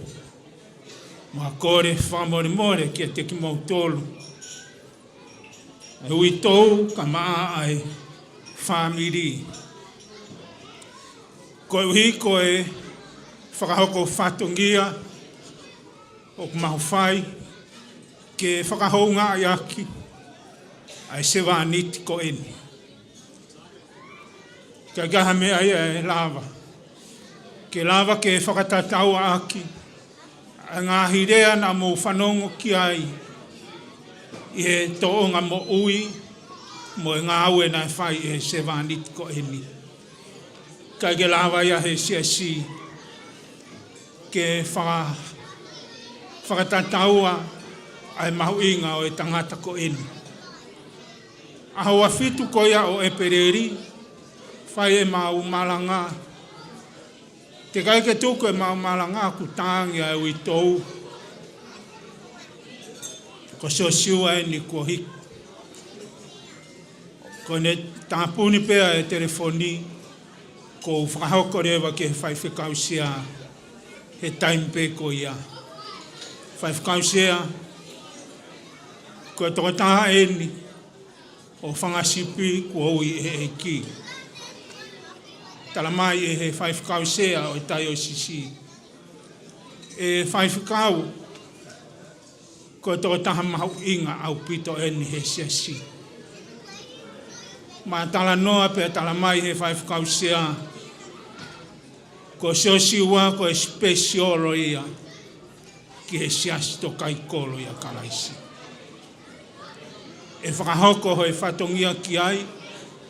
Mua kore whamore ki a teki mautolu. E ui tou ka maa ai whamiri. Ko uhi ko e whakahoko whatongia o kumahowhai ke whakahounga ai aki ai sewa niti ko eni. Ka gaha me ai e lava. Ke lava ke whakatatau aki. A ngā hirea na mo whanongo ki ai. I he toonga mo ui. Mo e ngā ue na whai e sewa niti ko eni. Ka ke lava ia he siasi. Ke whakatataua ai mahu inga o e tangata ko eni. Ahaua fitu ko ia o e pereri. Whai e mau malanga. Te kai ke tuku e mau malanga ku tāngi ai ui tou. Ko so Siua e ni ko hik. Ko ne tāpuni pea e telefoni. Ko whakahoko rewa ke whaiwhikau sea. He time pe ko ia. Whaiwhikau sea. Ko e toko taha e ni. o whangasipi kua ui e ki. Tala mai e he whaifukau sea o i tai o sisi. E whaifukau ko tō taha mahu inga au pito eni he siasi. Ma tala noa pe tala mai he whaifukau sea ko siosiua ko e spesiolo ia ki he siasi to kaikolo ia kalaisi. E whakahoko hoi whatongia ki ai,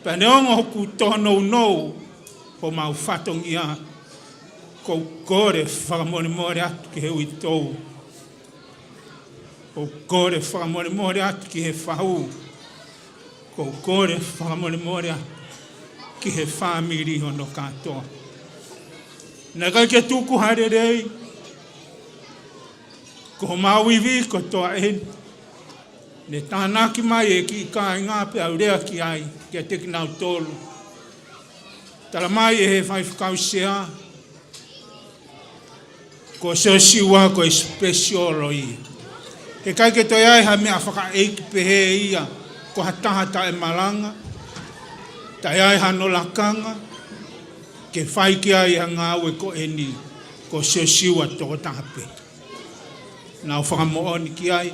pe neongo hoku tono nou ho mau whatongia ko kore whakamore atu ki he uitou. Ko kore whakamore atu ki he whahu. Ko kore whakamore atu ki he whamiri hono katoa. Nā kai ke tuku hare rei, ko mauiwi ko toa eni. Ne tānaki mai e ki kai ngā pe au rea ki ai, kia teki nau tolu. Tala mai e he whaifukau sea, ko siosiua ko e spesiolo ia. He kai ke toi ai ha mea whaka eiki pehe ia, ko hatahata e malanga, tai ai ha no lakanga, ke whaiki ai ha ngā ue ko eni, ko siosiua toko tahape. Nau whakamooni ki ai,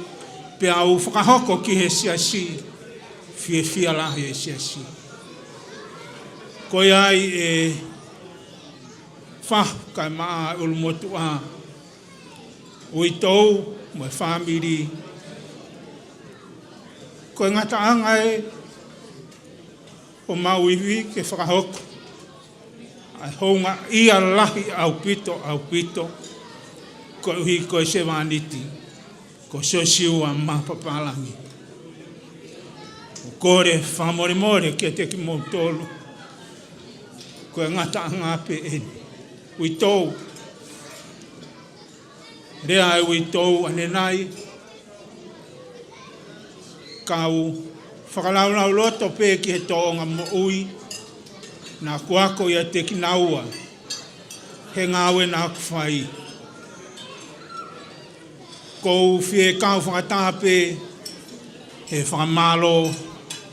pe au whakahoko ki he siasi, fia lahi e siasi. Koi ai e whah kai maa ulumotu a uitou mo e whamiri. Koi ngata anga e o mauiwi ke whakahoko. Ai hounga ia lahi au pito, ko uhi ko e se waniti. Ko Siua Mapapalangi. Kore whamore ke teki mō tolu. Ko e ngata ngape eni. Uitou. Rea e uitou anenai. Kau whakalaulau loto pe ki he toonga mo ui. Nā kuako ia teki naua. He ngāwe nā kuwhai. Ko fie kau whakatape he whakamalo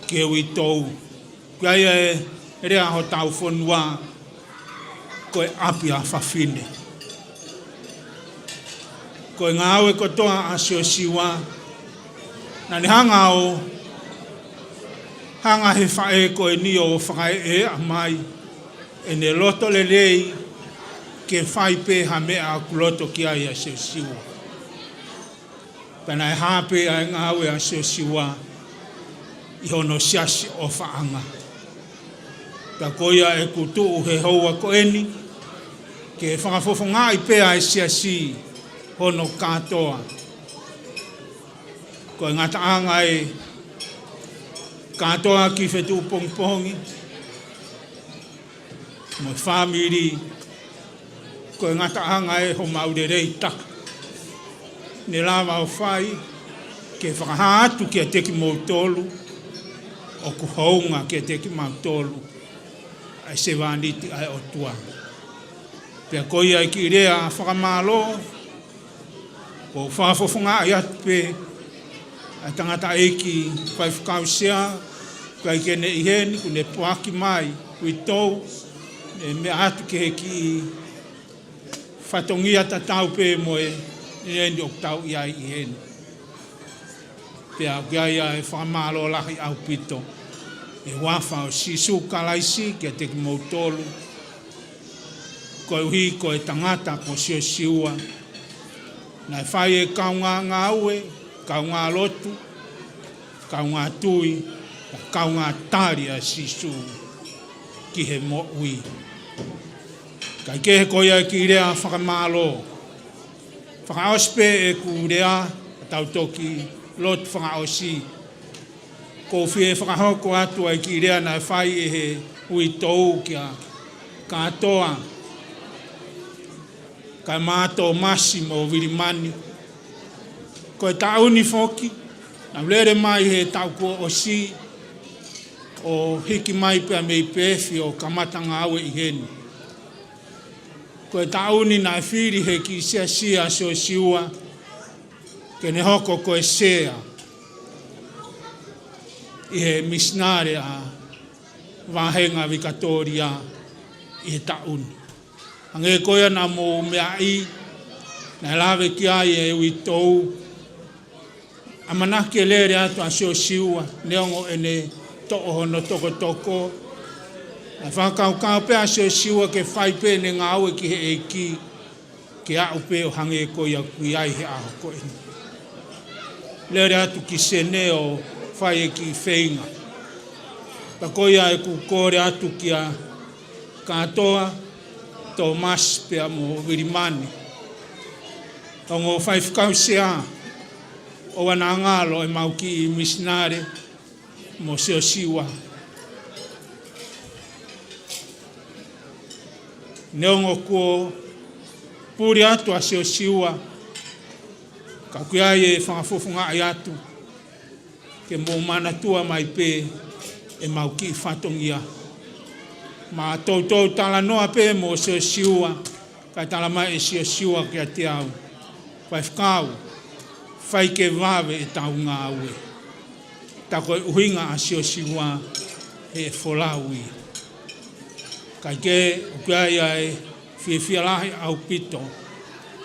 ki e uitou. Kia e rea ho tau whanua ko e api a whawhine. Ko e ngāwe kotoa a siosiua na ni hanga o hanga he whae ko e ni o whakae e a mai e ne loto le rei ke whaipe ha mea a kuloto ki ai a siosiua. Pena e hape a ngāwe a siosiua i hono siasi o whaanga. Ta koia e kutu he houa ko eni, ke whakafofo ngā i pēa e siasi hono katoa. Ko e ngata anga e katoa ki whetu pongpongi, mo whamiri, ko e ngata anga e ho maurerei taku. Ne lava o whai, ke whakahātu ki a teki mō tolu, o ku hounga ki a teki mō tolu, ai se wāniti ai o tua. Pea koi ai ki rea whakamālo, ko whaafofonga ai atu pe, ai tangata eiki whaifukau sea, kai ke ne iheni, ku ne puaki mai, kui tau, ne me atu ke he ki whatongia tatau pe moe, ni o tau ia i heni. Pea kia ia e whamalo lahi au pito. E wafa o sisu kalaisi kia teki mō tolu. Ko e uhi ko e tangata ko siosiua. Na e whai e kaunga ngā ue, kaunga lotu, kaunga tui, kaunga tari a sisu ki he mo ui. Kai ke he koia ki rea whakamalo. Whakaospe e ku rea, tautoki, lot whakaosi. Ko whie whakahoko atu ai ki rea na whai e he ui tou kia katoa. Kai mātou masi mo virimani. Ko e tauni whoki, na lere mai he tau kua osi, o hiki mai pia mei pefi o kamatanga awe i heni. Ko e tauni na e whiri he ki sia siosiua, ke ne hoko ko e sea. i he misnare a Vahenga Victoria i he tauni. Ange koia na mo mea i, na lawe ki ai e ui tou, a manaki e lere atu a sio siua, neongo e ne to'o hono toko toko, na whakau pe a sio siua ke whai pe ne ngā ue ki he eiki, ke au pe o hange koia kui ai he aho koe. Lere atu ki sene o whai e ki whainga. Pa koia e ku kore atu ki a katoa, tō mas pe a mo virimani. Tongo whai whakau sea, o wana ngalo e mau ki misnare, mo seo siwa. Neongo kuo, puri atu a seo siwa, ka kuia e whangafofunga ai atu, ke mo mana tua mai pe, e mau ki whatongia. Ma tautou tala noa pe mo seo siwa, ka tala mai e seo siwa ki a te au. Whai whakau, whai ke wawe e tau ngā ue. Tako e uhinga a seo siwa he wholaui. Kai ke ukia ia e whiawhia lahi au pito,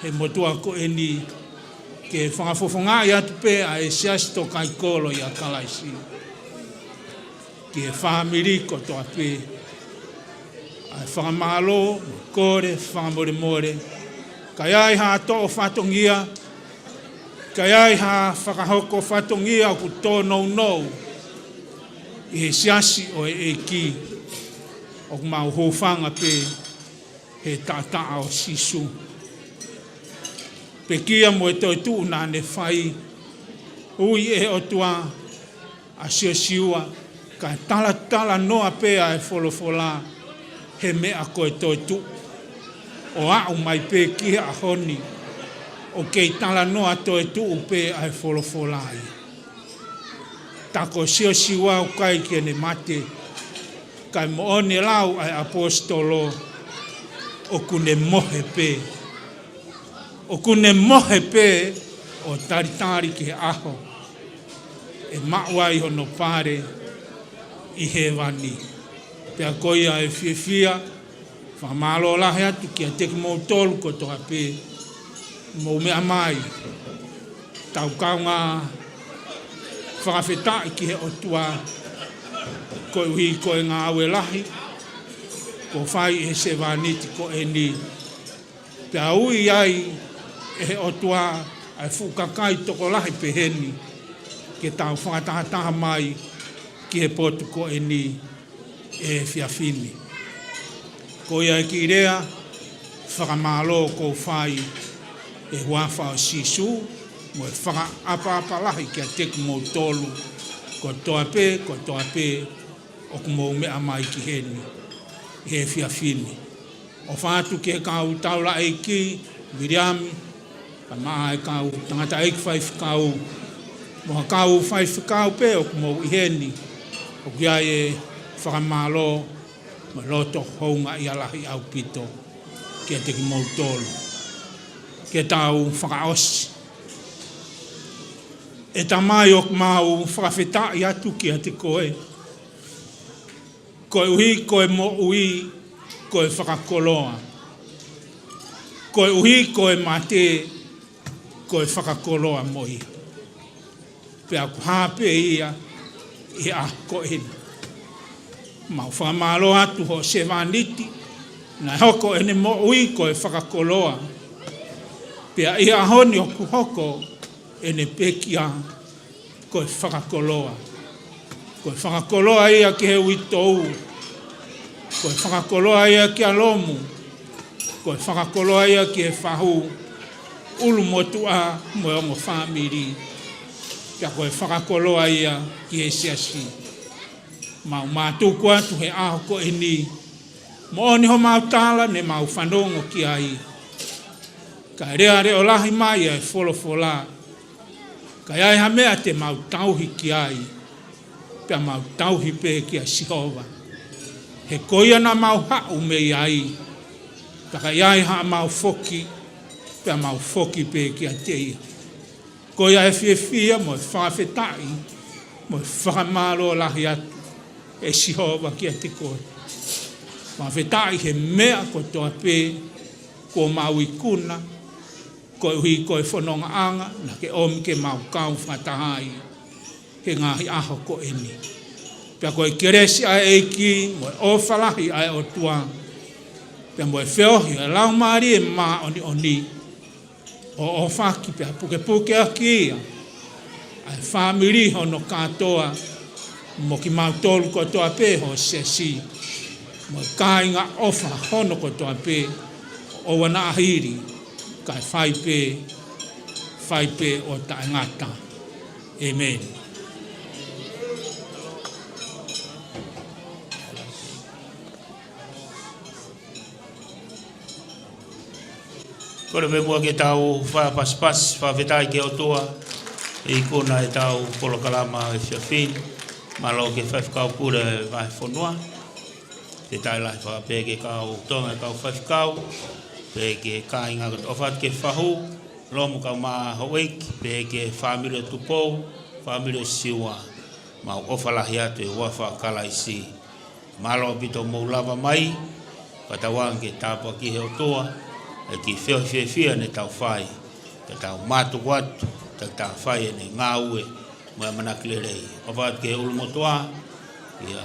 he motua ko e ni ke whangafofonga i atu pe a e siasto kai kolo i a kalaisi. Ki e whamiri ko toa pe, a e whangamalo, kore, whangamore more, kai ai ha to o whatongia, kai ai ha whakahoko whatongia o ku tō nou, i he siasi o e ki, o ku mau hōwhanga pe, he tātaa o sisu. Pe kia mo e toi tuu nā ne whai, ui e o tua a sio siua, ka tala noa pe a e wholofola, he mea ko e toi tuu. O au mai pe kia a honi, o kei tala noa toi tuu pe a e wholofolai. Tako sio siua o kai ke ne mate, kai mo one lau ai apostolo, o kune mohe pe. O kune mohe pe, o taritari ke aho, e mawai hono pare, i he wani. Pea koia e whiawhia, whamalo lahe atu ki a teki mou tolu ko toa pe, mou mea mai, tau kaunga whakawhetai ki he otua, ko uhi ko e ngā aue lahi, ko whai e se wāniti ko e ni. Pea ui ai e he otua ai whukakai toko lahi peheni, ke tau whakatahataha mai ki he potu ko e ni e whiawhini. Ko ia e ki rea, whakamalo ko whai e huawha o sisu, mo e whakaapapalahi ki a teku mou tolu, ko toa pe, o ku mou mea mai ki heni, he whiawhini. O whātu ki he kau taula e ki, Miriam, ka maa e kau tangata eiki whai whakau, mo ha kau whai whakau pe o ku mou i heni, o kia e whakamalo, ma loto hounga i alahi au pito, ki a teki mou tolu, ki a tau whakaosi. E ta mai o mau whakawheta i atu ki a te koe. Koe uhi, koe mo ui, koe whakakoloa. Koe uhi, koe mate, koe whakakoloa moi. Pea ku hape ia, i a koe. Mau whamalo atu ho se wāniti, na hoko ene mo ui koe whakakoloa. Pea i a honi o ku hoko, ene pekia koe whakakoloa. Koe whakakoloa ia ki he uitou. Koe whakakoloa ia ki a lomu. Koe whakakoloa ia ki he whahu. Ulu motua mo ongo whamiri. Pea koe whakakoloa ia ki he siasi. Mau mātuku atu he aho ko e ni. Mo oni ho mau tala ne mau whanongo ki ai. Ka rea reo lahi mai e wholofola. Ka ai ha mea te mau tauhi ki ai. Pea mau tauhi pe ki a Sihova. He koia na mau hau me ai. Ka ai ha mau foki. Pea mau foki pe ki a teia. Koia e whiawhia mo e whawhetai. mo whakamaro lahi atu e sihova ki a te koe. Ma whetai he mea ko toa pē, ko maui kuna, ko hui ko e whanonga anga, na ke omi ke mau kau whatahai, he ngahi aho ko eni. Pea ko e keresi ai eiki, mo e ofalahi ai o tua, pea mo e whiohi, e lau maari e maa oni oni, o whaki pea puke puke aki ia, ai whamiri hono katoa, mo ki mau tolu ko toa pē ho sesi, mo kai ngā ofa hono ko toa pē, o wana ahiri, kai whai pē o tae ngata. Amen. Kore me mua ke tau wha paspas, wha wetai ke o toa, e kona e tau polokalama e whiawhin, malo ke whawhikau pure vai whanua, te tai lai wha pē ke kau tonga e kau whawhikau, pē ke kāinga o what ke whahu, lomu kau maa hoik, pē ke whamire tupou, whamire siua, mau ofalahi atu e wafa kalaisi. Malo pito mou lava mai, katawang ke tāpua ki he o toa, e ki whiawhia ne tau whai, ke tau mātu watu, te tau whai e ne ngā ue, mua manakilerei. O what ke ulumotoa, i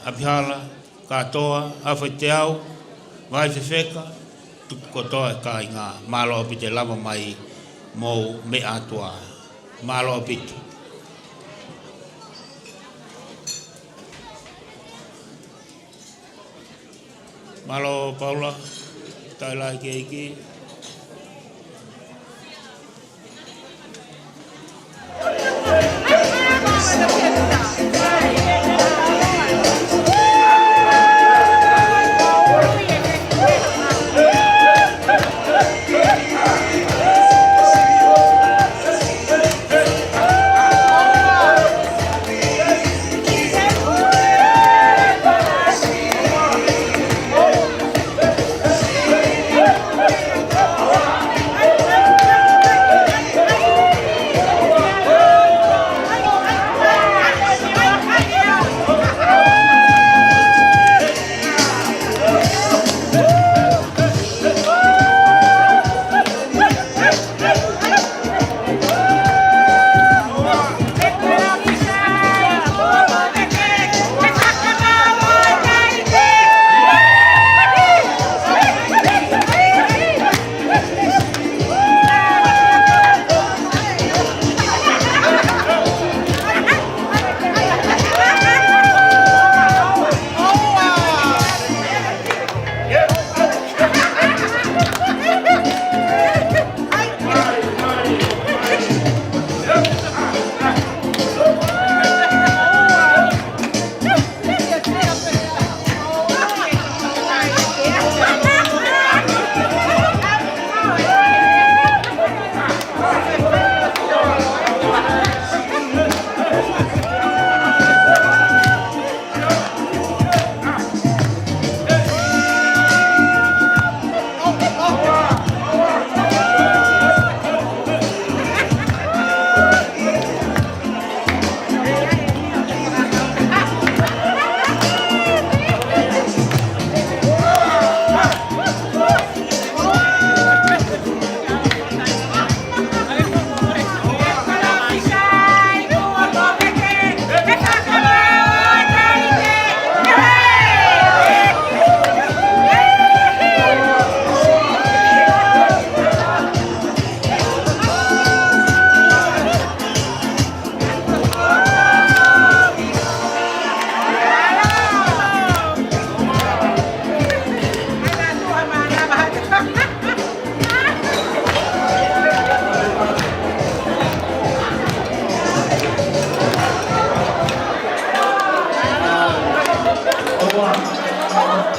apihala, katoa, hawhai te au, vai whewheka, tukotoa e kai ngā malo pite lava mai mou me atua. Malo pite. Malo Paula, tai lai ke iki.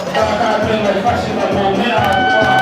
Tá, tá, tá, tá, tá, tá, tá, tá, tá,